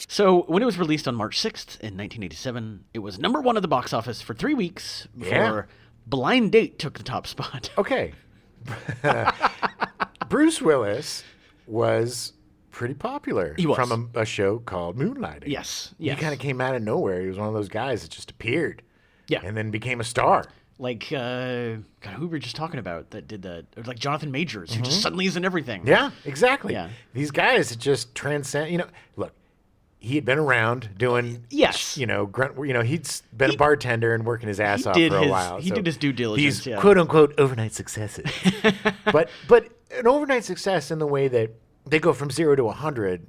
S2: So, when it was released on March 6th in 1987, it was number 1 at the box office for 3 weeks before
S1: Yeah.
S2: Blind Date took the top spot.
S1: Okay. Bruce Willis was pretty popular
S2: He was.
S1: from a show called Moonlighting.
S2: Yes.
S1: He kind of came out of nowhere. He was one of those guys that just appeared.
S2: Yeah.
S1: And then became a star.
S2: Like, God, who were we just talking about that did that? Or like Jonathan Majors, who just suddenly is in everything.
S1: Yeah, exactly.
S2: Yeah.
S1: These guys that just transcend, look, he had been around doing,
S2: Yes.
S1: he'd been a bartender and working his ass off for a while.
S2: He did his due diligence.
S1: These
S2: Yeah.
S1: quote unquote overnight successes. but an overnight success in the way that they go from 0 to 100,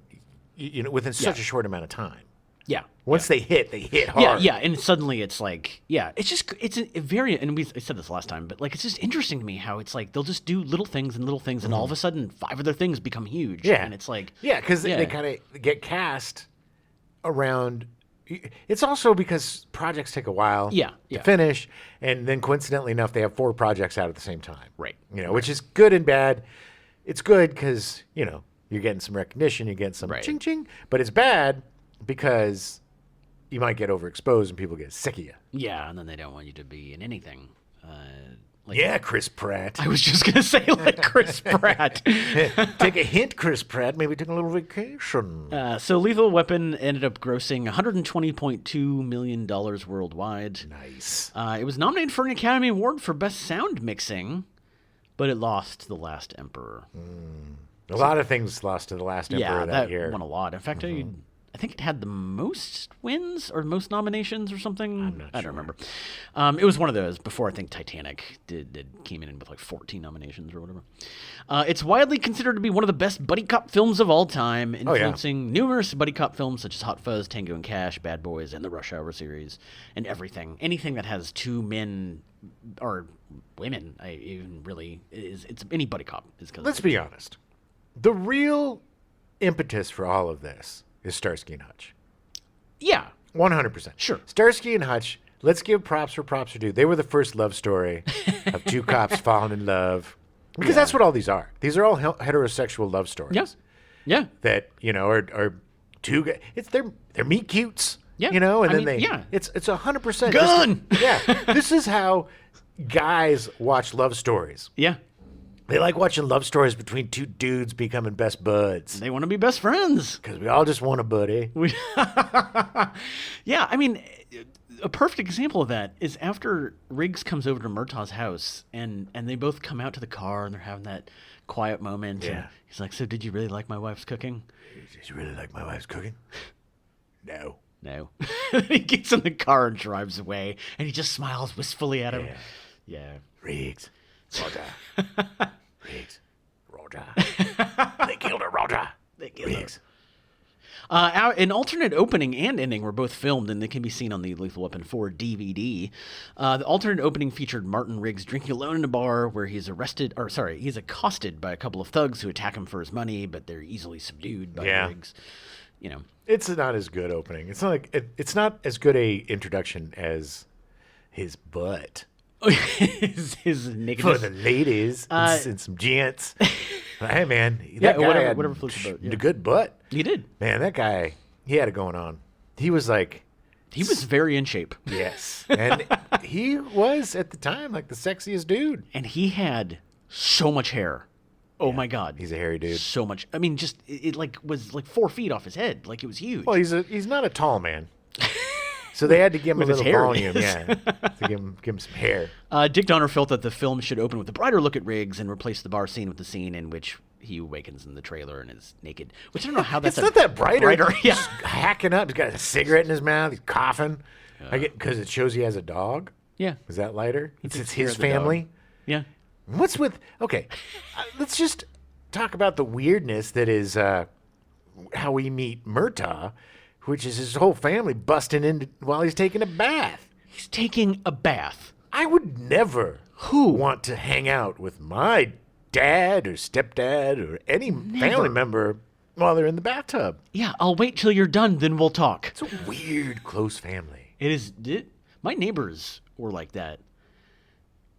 S1: within such a short amount of time.
S2: Yeah.
S1: Once they hit hard.
S2: Yeah, and suddenly it's like, it's a very, and I said this last time, but like, it's just interesting to me how it's like, they'll just do little things, and all of a sudden 5 other things become huge.
S1: Yeah.
S2: And it's like,
S1: Yeah, because they kind of get cast around. It's also because projects take a while
S2: Yeah,
S1: to
S2: yeah.
S1: finish, and then coincidentally enough, they have 4 projects out at the same time.
S2: Right.
S1: Which is good and bad. It's good because, you're getting some recognition, you're getting some
S2: Right.
S1: ching ching, but it's bad because you might get overexposed and people get sick of you.
S2: yeah, and then they don't want you to be in anything. Like,
S1: Yeah, Chris Pratt.
S2: I was just gonna say like Chris Pratt.
S1: Take a hint, Chris Pratt. Maybe take a little vacation.
S2: So Lethal Weapon ended up grossing $120.2 million worldwide.
S1: Nice.
S2: It was nominated for an Academy Award for Best Sound Mixing, but it lost to The Last Emperor.
S1: A lot of things lost to The Last Emperor that year.
S2: Won a lot. In fact, I think it had the most wins or most nominations or something. I don't remember. It was one of those before I think Titanic came in with like 14 nominations or whatever. It's widely considered to be one of the best buddy cop films of all time, influencing numerous buddy cop films such as Hot Fuzz, Tango and Cash, Bad Boys, and the Rush Hour series, and everything. Anything that has two men or women, it's any buddy cop is because.
S1: Let's be honest. The real impetus for all of this is Starsky and Hutch.
S2: Yeah.
S1: 100%.
S2: Sure.
S1: Starsky and Hutch, let's give props where props are due. They were the first love story of two cops falling in love. Because that's what all these are. These are all heterosexual love stories.
S2: Yeah. Yeah.
S1: That, are two guys. They're meet cutes.
S2: Yeah.
S1: And
S2: I
S1: then
S2: mean,
S1: it's 100%.
S2: Gun!
S1: This is how guys watch love stories.
S2: Yeah.
S1: They like watching love stories between two dudes becoming best buds.
S2: They want to be best friends.
S1: Because we all just want a buddy.
S2: Yeah, I mean, a perfect example of that is after Riggs comes over to Murtaugh's house and they both come out to the car and they're having that quiet moment.
S1: Yeah.
S2: And he's like, so did you really like my wife's cooking?
S1: Did you really like my wife's cooking? No.
S2: No. He gets in the car and drives away and he just smiles wistfully at him. Yeah.
S1: Riggs. Roger. Riggs. Roger. They killed her, Roger.
S2: They killed
S1: Riggs.
S2: An alternate opening and ending were both filmed, and they can be seen on the Lethal Weapon 4 DVD. The alternate opening featured Martin Riggs drinking alone in a bar where he's accosted by a couple of thugs who attack him for his money, but they're easily subdued by Riggs.
S1: It's not as good opening. It's not like it's not as good a introduction as his butt.
S2: his nakedness.
S1: For the ladies and some gents. Hey, man. That guy
S2: whatever floats your boat. Yeah.
S1: A good butt.
S2: He did.
S1: Man, that guy, he had it going on. He was like...
S2: He was very in shape.
S1: Yes. And he was, at the time, like the sexiest dude.
S2: And he had so much hair. Oh, my God.
S1: He's a hairy dude.
S2: So much. I mean, just, it like was like 4 feet off his head. Like, it was huge.
S1: Well, he's not a tall man. So they had to give him a
S2: With his
S1: little
S2: hair,
S1: volume,
S2: yes.
S1: to give him some hair.
S2: Dick Donner felt that the film should open with a brighter look at Riggs and replace the bar scene with the scene in which he awakens in the trailer and is naked. Which I don't know how that's
S1: It's not that brighter.
S2: Yeah.
S1: He's hacking up. He's got a cigarette in his mouth. He's coughing. Because it shows he has a dog.
S2: Yeah.
S1: Is that lighter?
S2: takes
S1: It's
S2: care
S1: his
S2: of the dog.
S1: family.
S2: Yeah.
S1: What's with... Okay, let's just talk about the weirdness that is how we meet Murtaugh, which is his whole family busting in while he's taking a bath.
S2: He's taking a bath.
S1: I would never want to hang out with my dad or stepdad or any family member while they're in the bathtub.
S2: Yeah, I'll wait till you're done, then we'll talk.
S1: It's a weird, close family.
S2: It is. My neighbors were like that.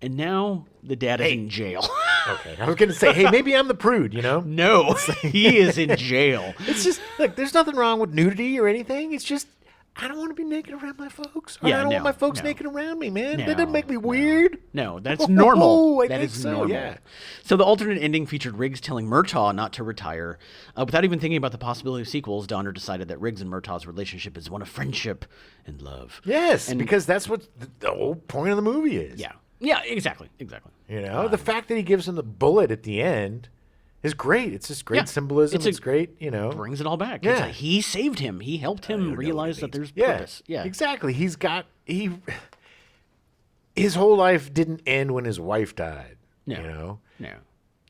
S2: And now the dad is in jail.
S1: Okay, I was going to say, hey, maybe I'm the prude,
S2: No, he is in jail.
S1: It's just, look, there's nothing wrong with nudity or anything. It's just, I don't want to be naked around my folks. Or I don't want my folks naked around me, man. That doesn't make me weird.
S2: No, that's normal.
S1: I
S2: That
S1: think
S2: is
S1: so,
S2: normal.
S1: yeah.
S2: So the alternate ending featured Riggs telling Murtaugh not to retire. Without even thinking about the possibility of sequels, Donner decided that Riggs and Murtaugh's relationship is one of friendship and love.
S1: Yes, because that's what the whole point of the movie is.
S2: Yeah. Yeah, exactly.
S1: The fact that he gives him the bullet at the end is great. It's just great symbolism. It's great,
S2: Brings it all back.
S1: Yeah.
S2: It's like he saved him. He helped him realize that there's purpose. Yeah.
S1: Exactly. His whole life didn't end when his wife died.
S2: No. No.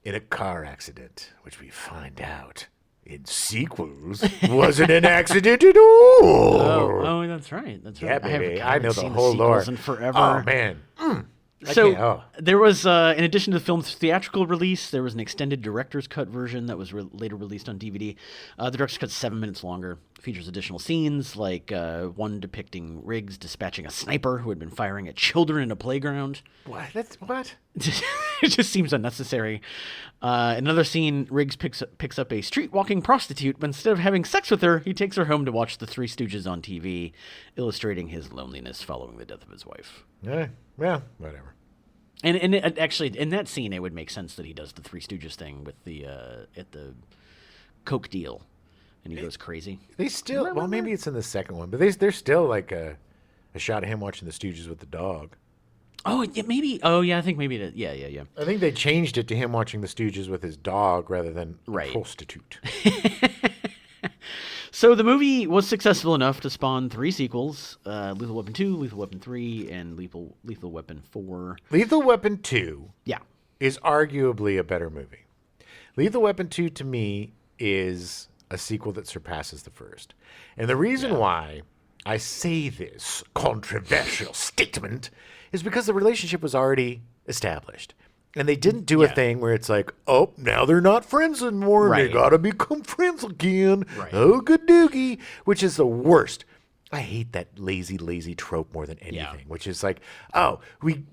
S1: In a car accident, which we find out in sequels wasn't an accident at all.
S2: Oh, that's right. That's right.
S1: Yeah, baby.
S2: I
S1: I know
S2: haven't
S1: the
S2: seen
S1: whole lore.
S2: sequels in forever.
S1: Oh, man.
S2: So there was, in addition to the film's theatrical release, there was an extended director's cut version that was later released on DVD. The director's cut's 7 minutes longer. Features additional scenes, like one depicting Riggs dispatching a sniper who had been firing at children in a playground.
S1: What? That's what?
S2: It just seems unnecessary. Another scene, Riggs picks up a street-walking prostitute, but instead of having sex with her, he takes her home to watch the Three Stooges on TV, illustrating his loneliness following the death of his wife.
S1: Yeah, whatever.
S2: And actually, in that scene, it would make sense that he does the Three Stooges thing with the at the Coke deal, and he goes crazy.
S1: They still, well, maybe it's in the second one, but there's still like a shot of him watching the Stooges with the dog.
S2: Oh, yeah, maybe. Oh, yeah, I think maybe it is. Yeah.
S1: I think they changed it to him watching the Stooges with his dog rather than
S2: Right.
S1: a prostitute.
S2: So the movie was successful enough to spawn 3 sequels: Lethal Weapon 2, Lethal Weapon 3, and Lethal Weapon 4.
S1: Lethal Weapon 2
S2: Yeah.
S1: is arguably a better movie. Lethal Weapon 2 to me is a sequel that surpasses the first. And the reason why I say this controversial statement is because the relationship was already established. And they didn't do a thing where it's like, oh, now they're not friends anymore.
S2: Right.
S1: They got to become friends again.
S2: Right.
S1: Oh, good doogie, which is the worst. I hate that lazy trope more than anything, which is like, oh, we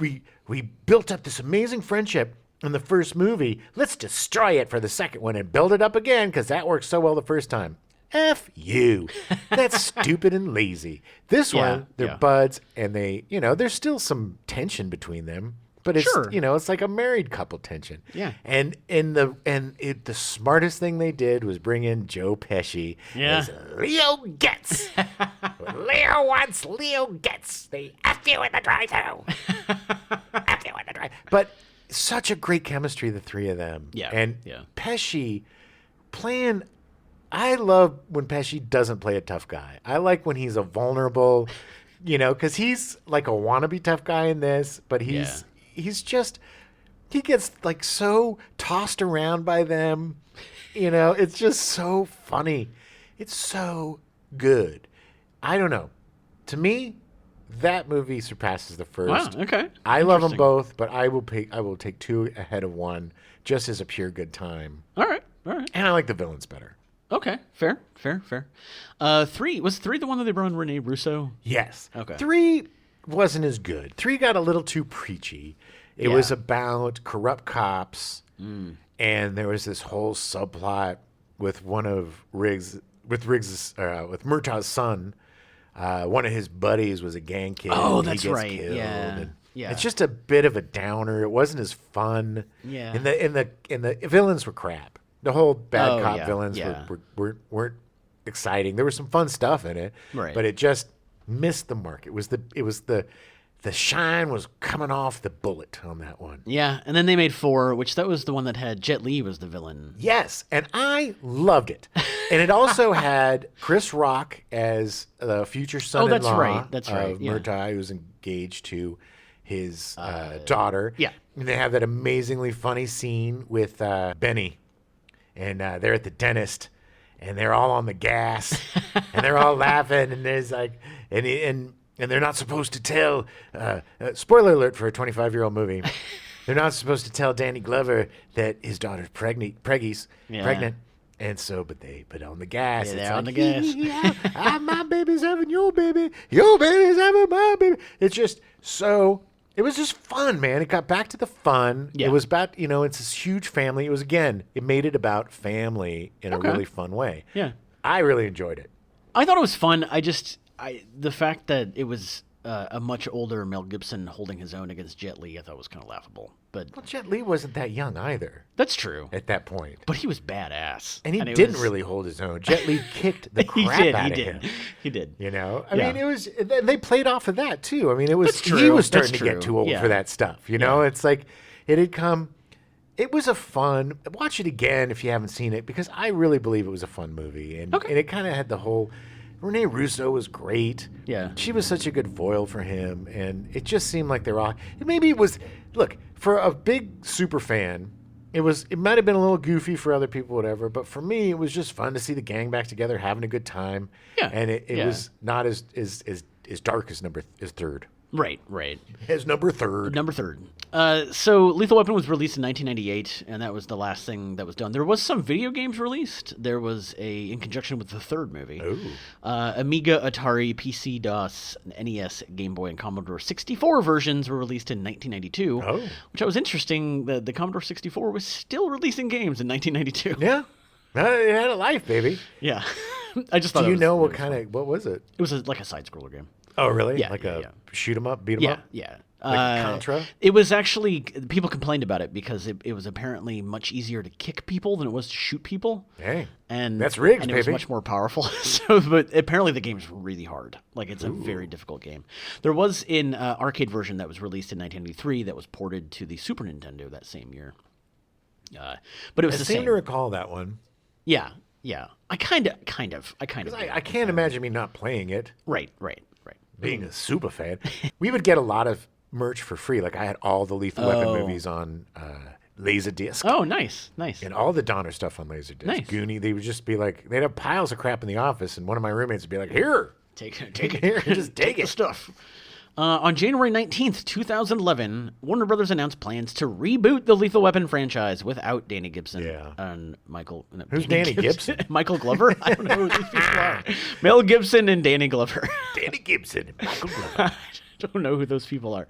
S1: built up this amazing friendship in the first movie. Let's destroy it for the second one and build it up again because that worked so well the first time. F you. That's stupid and lazy. This one, they're buds, and they, there's still some tension between them. But it's
S2: Sure.
S1: It's like a married couple tension.
S2: Yeah.
S1: And the smartest thing they did was bring in Joe Pesci as Leo Getz. Leo wants Leo Getz. They F you in the drive-thru. F you in the drive. But such a great chemistry, the three of them.
S2: Yeah.
S1: And
S2: Yeah.
S1: Pesci playing. I love when Pesci doesn't play a tough guy. I like when he's a vulnerable, because he's like a wannabe tough guy in this, but he's just, he gets like so tossed around by them. It's just so funny. It's so good. I don't know. To me, that movie surpasses the first.
S2: Wow, okay.
S1: I love them
S2: Interesting.
S1: both, but I will take 2 ahead of 1 just as a pure good time.
S2: All right.
S1: And I like the villains better.
S2: Okay, fair. 3, was 3 the one that they brought in Rene Russo?
S1: Yes.
S2: Okay.
S1: 3 wasn't as good. 3 got a little too preachy. It was about corrupt cops, and there was this whole subplot with Murtaugh's son. One of his buddies was a gang kid.
S2: Oh,
S1: and he
S2: that's
S1: gets
S2: right.
S1: killed,
S2: Yeah.
S1: and
S2: Yeah.
S1: It's just a bit of a downer. It wasn't as fun.
S2: Yeah.
S1: And the villains were crap. The whole bad cop
S2: yeah,
S1: villains
S2: yeah.
S1: weren't exciting. There was some fun stuff in it,
S2: Right.
S1: but it just missed the mark. It was the shine was coming off the bullet on that one.
S2: Yeah, and then they made 4, which that was the one that had Jet Li was the villain.
S1: Yes, and I loved it. And it also had Chris Rock as the future son-in-law
S2: that's right. That's right,
S1: of
S2: yeah.
S1: Murtaugh, who's engaged to his daughter.
S2: yeah.
S1: And they have that amazingly funny scene with Benny. And they're at the dentist, and they're all on the gas, and they're all laughing, and there's like, and they're not supposed to tell. Spoiler alert for a 25-year-old movie. They're not supposed to tell Danny Glover that his daughter's pregnant, and so, but on the gas,
S2: Yeah,
S1: it's
S2: they're
S1: like,
S2: on the gas.
S1: My baby's having your baby having my baby. It's just so. It was just fun, man. It got back to the fun.
S2: Yeah.
S1: It was about, it's this huge family. It made it about family in a really fun way.
S2: Yeah.
S1: I really enjoyed it.
S2: I thought it was fun. The fact that it was a much older Mel Gibson holding his own against Jet Li, I thought was kind of laughable. But
S1: Well, Jet Li wasn't that young either
S2: that's true.
S1: at that point.
S2: But he was badass.
S1: And he
S2: it
S1: didn't
S2: was-
S1: really hold his own. Jet Li kicked the
S2: He
S1: crap
S2: did.
S1: out
S2: He
S1: of
S2: did.
S1: him.
S2: He did.
S1: I
S2: Yeah.
S1: mean, it was. They played off of that too. I mean, it was.
S2: That's true.
S1: He was
S2: That's
S1: starting to get
S2: true.
S1: too old
S2: Yeah.
S1: for that stuff. It's like it had come. It was a fun. Watch it again if you haven't seen it, because I really believe it was a fun movie, and it kind of had the whole. Rene Russo was great.
S2: Yeah.
S1: She was such a good foil for him, and it just seemed like they're all. Maybe it was. Look, for a big super fan, it might have been a little goofy for other people, whatever. But for me, it was just fun to see the gang back together, having a good time.
S2: Yeah.
S1: And it
S2: Yeah.
S1: was not as dark as third.
S2: Right.
S1: As number third.
S2: Number 3. So Lethal Weapon was released in 1998, and that was the last thing that was done. There was some video games released. There was in conjunction with the third movie. Amiga, Atari, PC, DOS, NES, Game Boy, and Commodore 64 versions were released in 1992.
S1: Oh.
S2: Which was interesting. The Commodore 64 was still releasing games in 1992.
S1: Yeah. It had a life, baby.
S2: Yeah. I just thought
S1: Do
S2: it
S1: you
S2: was-
S1: know
S2: it
S1: what
S2: was
S1: kind
S2: fun.
S1: of, what was it?
S2: It was like a side-scroller game.
S1: Oh, really?
S2: Yeah,
S1: Like
S2: yeah,
S1: a
S2: yeah.
S1: shoot 'em up, beat 'em up?
S2: Yeah.
S1: Like Contra?
S2: It was actually, people complained about it because it was apparently much easier to kick people than it was to shoot people.
S1: Hey,
S2: And
S1: that's rigged,
S2: and it was
S1: baby.
S2: much more powerful. So, but apparently the game's really hard. Like, it's a very difficult game. There was an arcade version that was released in 1993 that was ported to the Super Nintendo that same year. But it was
S1: I
S2: the
S1: seem
S2: same.
S1: to recall that one.
S2: Yeah. I kind of.
S1: I can't imagine me not playing it,
S2: Right.
S1: being a super fan. We would get a lot of merch for free. Like I had all the Lethal Weapon movies on Laserdisc.
S2: Oh, nice.
S1: And all the Donner stuff on Laserdisc.
S2: Nice.
S1: Goonie, they would just be like, they'd have piles of crap in the office, and one of my roommates would be like, here,
S2: Take
S1: here,
S2: it.
S1: just take
S2: the
S1: it.
S2: stuff. On January 19th, 2011, Warner Brothers announced plans to reboot the Lethal Weapon franchise without Danny Gibson
S1: Yeah.
S2: and Michael. No,
S1: Who's Danny Gibson?
S2: Michael Glover? I don't know who these people are. Mel Gibson and Danny Glover.
S1: Danny Gibson and Michael Glover.
S2: I don't know who those people are.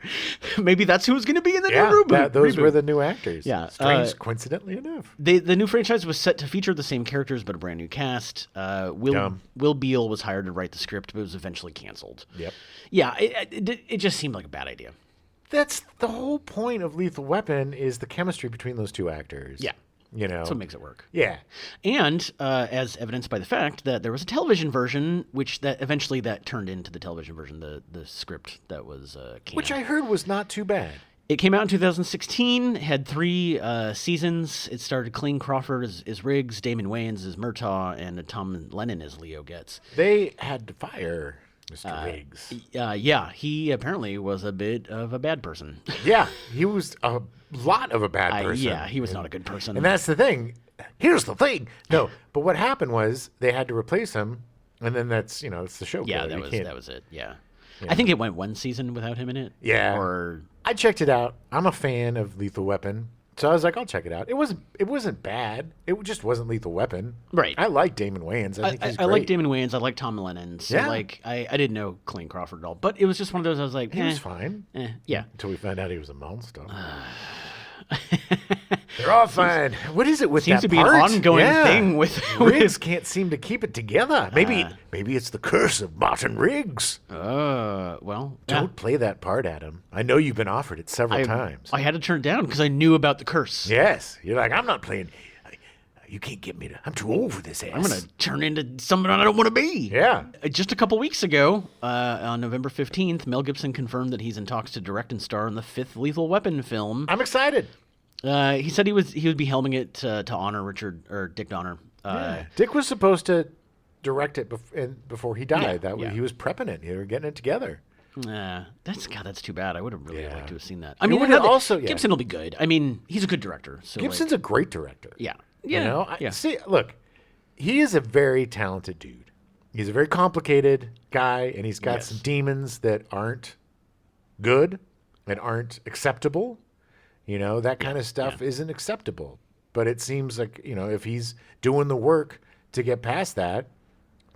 S2: Maybe that's who's going to be in the
S1: Yeah,
S2: new reboot.
S1: those
S2: reboot.
S1: were the new actors.
S2: Yeah,
S1: Strange, coincidentally enough.
S2: The new franchise was set to feature the same characters but a brand new cast.
S1: Dumb.
S2: Will Beal was hired to write the script, but it was eventually canceled.
S1: Yep.
S2: Yeah, it just seemed like a bad idea.
S1: That's the whole point of Lethal Weapon is the chemistry between those two actors.
S2: Yeah.
S1: You know?
S2: That's what makes it work.
S1: Yeah.
S2: And as evidenced by the fact that there was a television version, which that eventually turned into the television version, the script that was canned.
S1: Which I heard was not too bad.
S2: It came out in 2016, had 3 seasons. It starred Clayne Crawford as Riggs, Damon Wayans as Murtaugh, and Tom Lennon as Leo Getz.
S1: They had to fire Mr. Riggs.
S2: Yeah, he apparently was a bit of a bad person.
S1: Yeah, he was a lot of a bad person.
S2: Yeah, he was not a good person.
S1: And that's the thing. Here's the thing. No, but what happened was they had to replace him, and then that's it's the show.
S2: Yeah,
S1: code.
S2: that was it. Yeah. I think it went 1 season without him in it.
S1: Yeah.
S2: Or
S1: I checked it out. I'm a fan of Lethal Weapon, so I was like, I'll check it out. It wasn't bad. It just wasn't Lethal Weapon.
S2: Right.
S1: I like Damon Wayans. I think he's
S2: I
S1: great.
S2: like Damon Wayans. I like Tom Lennon. So
S1: Yeah.
S2: I didn't know Clayne Crawford at all, but it was just one of those. I was like,
S1: He was fine
S2: yeah.
S1: until we found out he was a monster. They're all fine. What is it with
S2: Seems
S1: that
S2: to be an
S1: part?
S2: ongoing thing with
S1: Riggs can't seem to keep it together. Maybe it's the curse of Martin Riggs.
S2: Well, yeah.
S1: Don't play that part, Adam. I know you've been offered it several times.
S2: I had to turn it down because I knew about the curse.
S1: Yes, you're like, I'm not playing. You can't get me to. I'm too old for this ass.
S2: I'm gonna turn into someone I don't want to be.
S1: Yeah.
S2: Just a couple weeks ago, on November 15th, Mel Gibson confirmed that he's in talks to direct and star in the 5th Lethal Weapon film.
S1: I'm excited.
S2: He said he would be helming it to honor Dick Donner.
S1: Dick was supposed to direct it before he died.
S2: Yeah.
S1: He was prepping it. They were getting it together.
S2: That's too bad. I would have really liked to have seen that.
S1: It would have also- yeah.
S2: Gibson will be good. I mean, he's a good director. So
S1: Gibson's a great director.
S2: yeah.
S1: See, look, he is a very talented dude. He's a very complicated guy, and he's got some demons that aren't good and aren't acceptable. That kind of stuff isn't acceptable. But it seems like, if he's doing the work to get past that,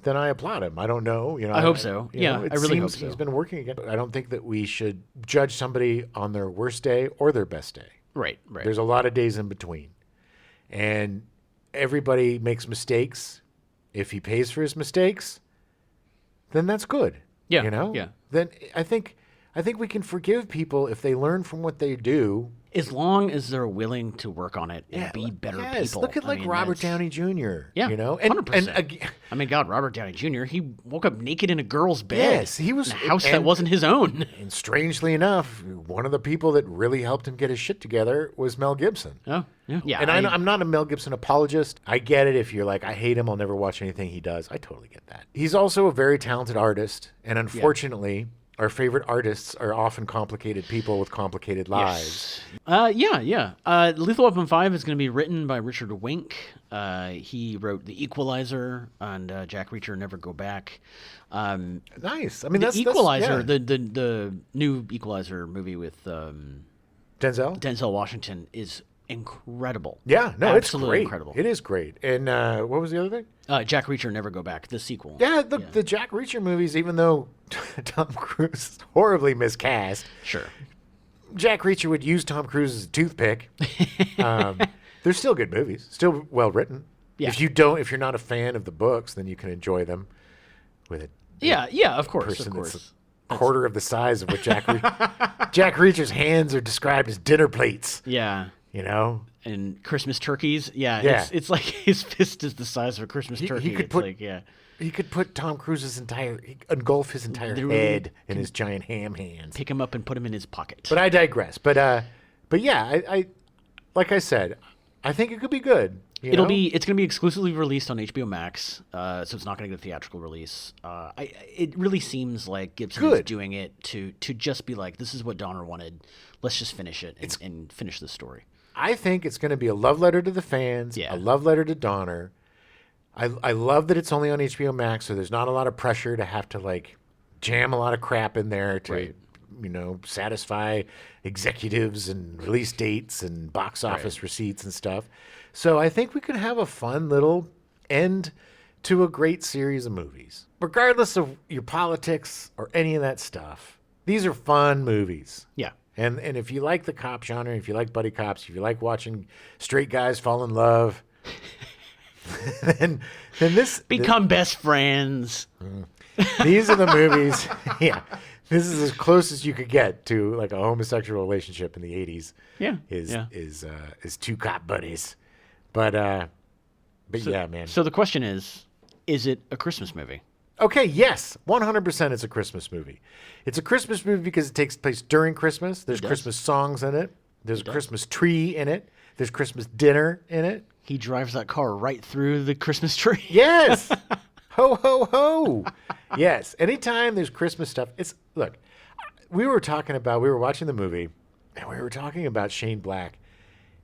S1: then I applaud him. I don't know.
S2: I hope so. Yeah,
S1: it
S2: I really hope
S1: seems
S2: so.
S1: He's been working again. I don't think that we should judge somebody on their worst day or their best day.
S2: Right.
S1: There's a lot of days in between. And everybody makes mistakes. If he pays for his mistakes, then that's good.
S2: Yeah,
S1: Yeah. Then I think we can forgive people if they learn from what they do.
S2: As long as they're willing to work on it and be better people.
S1: Look at Robert
S2: Downey.
S1: Downey Jr.
S2: Yeah,
S1: and
S2: 100%. I mean, God, Robert Downey Jr. He woke up naked in a girl's bed.
S1: Yes, he was
S2: in a house that
S1: and-
S2: wasn't his own.
S1: And strangely enough, one of the people that really helped him get his shit together was Mel Gibson.
S2: Oh, yeah.
S1: And I'm not a Mel Gibson apologist. I get it if you're like, I hate him, I'll never watch anything he does. I totally get that. He's also a very talented artist, and unfortunately, our favorite artists are often complicated people with complicated lives.
S2: Lethal Weapon 5 is going to be written by Richard Wink. He wrote The Equalizer and Jack Reacher Never Go Back.
S1: Nice. I mean,
S2: The
S1: that's
S2: Equalizer,
S1: yeah.
S2: the new Equalizer movie with
S1: Denzel?
S2: Denzel Washington is incredible.
S1: Yeah, no,
S2: Absolutely
S1: it's great.
S2: incredible.
S1: It is great. And what was the other thing?
S2: Jack Reacher Never Go Back, the sequel.
S1: Yeah, the Jack Reacher movies, even though Tom Cruise is horribly miscast,
S2: Sure.
S1: Jack Reacher would use Tom Cruise as a toothpick. They're still good movies, still well written.
S2: Yeah.
S1: If you're not a fan of the books, then you can enjoy them with it.
S2: Yeah, of course,
S1: person
S2: of
S1: that's
S2: course.
S1: quarter of the size of what Jack Reacher's hands are described as dinner plates.
S2: Yeah.
S1: You know,
S2: And Christmas turkeys. Yeah.
S1: Yeah.
S2: It's like his fist is the size of a Christmas turkey.
S1: he could
S2: It's
S1: put
S2: like, yeah.
S1: he could put Tom Cruise's engulf his entire head in his giant ham hands.
S2: Pick him up and put him in his pocket.
S1: But I digress. But yeah, I like I said, I think it could be good. You know?
S2: It's going to be exclusively released on HBO Max, so it's not going to get a theatrical release. It really seems like Gibson is
S1: Good.
S2: doing it to just be like, this is what Donner wanted. Let's just finish it and finish the story.
S1: I think it's going to be a love letter to the fans,
S2: Yeah.
S1: a love letter to Donner. I love that it's only on HBO Max, so there's not a lot of pressure to have to like jam a lot of crap in there to,
S2: Right.
S1: you know, satisfy executives and release dates and box office receipts and stuff. So I think we could have a fun little end to a great series of movies. Regardless of your politics or any of that stuff, these are fun movies.
S2: Yeah.
S1: And if you like the cop genre, if you like buddy cops, if you like watching straight guys fall in love, then
S2: Become best friends.
S1: these are the movies. Yeah, this is as close as you could get to like a homosexual relationship in the '80s.
S2: Yeah.
S1: Is two cop buddies, but yeah, man.
S2: So the question is it a Christmas movie?
S1: Okay, yes, 100% it's a Christmas movie. It's a Christmas movie because it takes place during Christmas. There's
S2: does.
S1: Christmas songs in it. There's a Christmas tree in it. There's Christmas dinner in it.
S2: He drives that car right through the Christmas tree.
S1: Yes. Ho, ho, ho. Yes. Anytime there's Christmas stuff, look, we were watching the movie, and we were talking about Shane Black,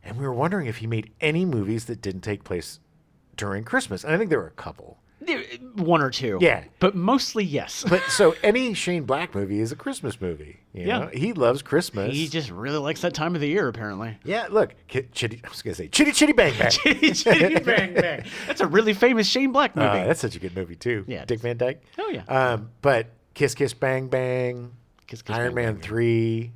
S1: and we were wondering if he made any movies that didn't take place during Christmas. And I think there were a couple.
S2: One or two.
S1: Yeah.
S2: But mostly, yes.
S1: But so any Shane Black movie is a Christmas movie. You know? He loves Christmas.
S2: He just really likes that time of the year, apparently.
S1: Yeah, look, I was going to say Chitty Chitty Bang Bang.
S2: Chitty Bang Bang. That's a really famous Shane Black movie.
S1: That's such a good movie, too.
S2: Yeah, it
S1: Dick
S2: is.
S1: Van Dyke.
S2: Oh, yeah.
S1: But Kiss Kiss Bang Bang,
S2: Kiss Kiss
S1: Iron
S2: Bang
S1: Man
S2: Bang,
S1: 3.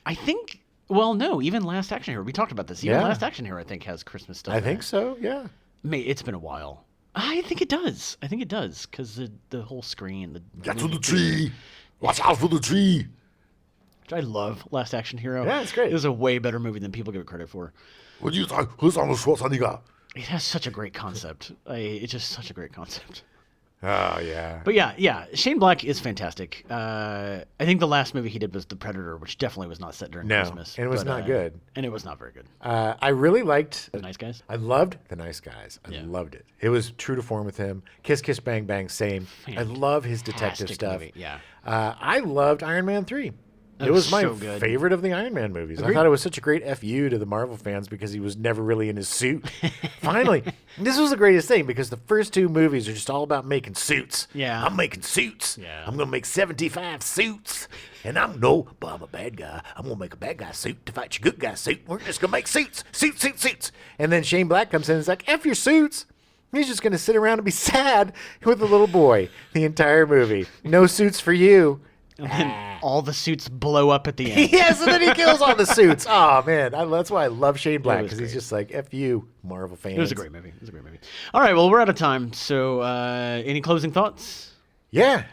S2: I think, well, no, even Last Action Hero. We talked about this. Even
S1: Yeah.
S2: Last Action Hero, I think, has Christmas stuff
S1: I
S2: in
S1: think
S2: it.
S1: so, yeah.
S2: It's been a while. I think it does. Because the whole screen.
S3: Get to the tree. Watch out for the tree.
S2: I love Last Action Hero.
S1: Yeah, it's great.
S2: It was a way better movie than people give it credit for.
S3: What do you think? Who's Arnold Schwarzenegger?
S2: It has such a great concept. It's just such a great concept.
S1: Oh, yeah.
S2: But yeah, Shane Black is fantastic. I think the last movie he did was The Predator, which definitely was not set during
S1: No,
S2: Christmas.
S1: and it was not good.
S2: And it was not very good.
S1: I really liked.
S2: The Nice Guys.
S1: I loved The Nice Guys. I
S2: Yeah.
S1: loved it. It was true to form with him. Kiss Kiss Bang Bang, same. I love his detective
S2: Fantastic
S1: stuff.
S2: movie, yeah.
S1: I loved Iron Man 3.
S2: That
S1: It was
S2: was
S1: my
S2: so good.
S1: favorite of the Iron Man movies. I
S2: Agreed.
S1: thought it was such a great FU to the Marvel fans because he was never really in his suit. Finally, this was the greatest thing because the first two movies are just all about making suits.
S2: Yeah.
S1: I'm making suits.
S2: Yeah.
S1: I'm going to make 75 suits. And I'm a bad guy. I'm going to make a bad guy suit to fight your good guy suit. We're just going to make suits. Suits. And then Shane Black comes in and is like, F your suits. He's just going to sit around and be sad with the little boy the entire movie. No suits for you.
S2: And then all the suits blow up at the end.
S1: Yes, and then he kills all the suits. Oh man, that's why I love Shane Black
S2: was
S1: because he's
S2: great.
S1: just like F you, Marvel fans.
S2: It was a great movie. All right, well, we're out of time. So, any closing thoughts?
S1: Yeah,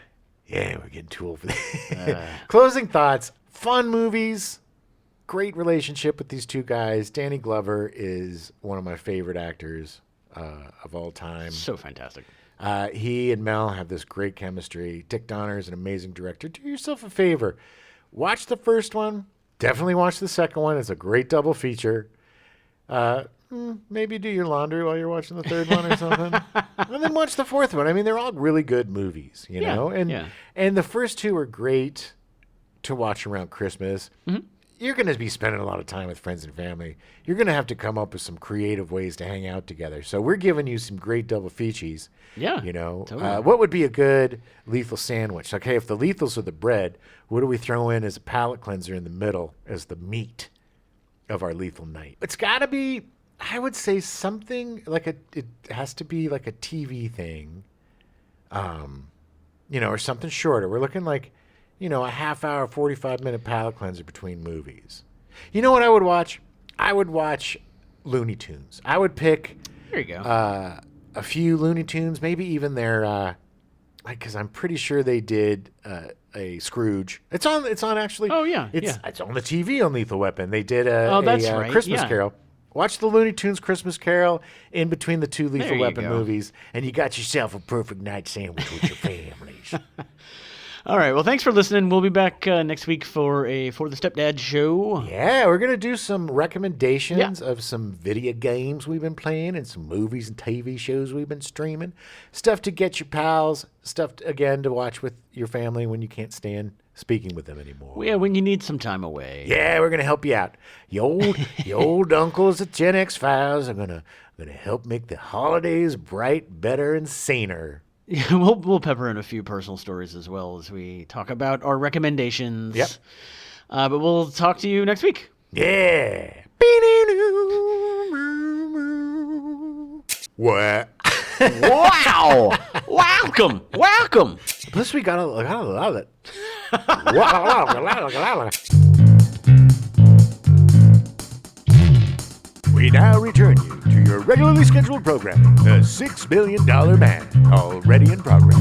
S1: we're getting too old for that. Closing thoughts: fun movies, great relationship with these two guys. Danny Glover is one of my favorite actors of all time.
S2: So fantastic.
S1: He and Mel have this great chemistry. Dick Donner is an amazing director. Do yourself a favor. Watch the first one. Definitely watch the second one. It's a great double feature. Maybe do your laundry while you're watching the third one or something. And then watch the fourth one. I mean, they're all really good movies, you
S2: Yeah,
S1: know?
S2: yeah.
S1: And the first two are great to watch around Christmas. You're going to be spending a lot of time with friends and family. You're going to have to come up with some creative ways to hang out together. So we're giving you some great double featies.
S2: Yeah,
S1: You know,
S2: totally.
S1: what would be a good lethal sandwich? Okay, if the lethals are the bread, what do we throw in as a palate cleanser in the middle as the meat of our lethal night? It's got to be, I would say, something like it has to be like a TV thing, you know, or something shorter. We're looking like, you know, a half hour, 45-minute palate cleanser between movies. You know what I would watch? I would watch Looney Tunes. I would pick
S2: There you go.
S1: a few Looney Tunes, maybe even their, because I'm pretty sure they did a a Scrooge. It's on actually.
S2: Oh, yeah,
S1: It's on the TV on Lethal Weapon. They did a
S2: that's right,
S1: Christmas
S2: yeah.
S1: Carol. Watch the Looney Tunes Christmas Carol in between the two Lethal
S2: you
S1: Weapon
S2: go.
S1: movies, and you got yourself a perfect night sandwich with your families.
S2: All right. Well, thanks for listening. We'll be back next week for the Stepdad Show.
S1: Yeah, we're gonna do some recommendations of some video games we've been playing and some movies and TV shows we've been streaming. Stuff to get your pals. Stuff again to watch with your family when you can't stand speaking with them anymore.
S2: Yeah, when you need some time away.
S1: Yeah, we're gonna help you out. Your old uncles at Gen X Files are gonna help make the holidays bright, better, and saner.
S2: Yeah, we'll pepper in a few personal stories as well as we talk about our recommendations.
S1: Yep.
S2: But we'll talk to you next week.
S1: Yeah. What?
S2: Wow! Welcome!
S1: Plus, we got a lot of it. We now return you to your regularly scheduled programming, The $6 Million Man, already in progress.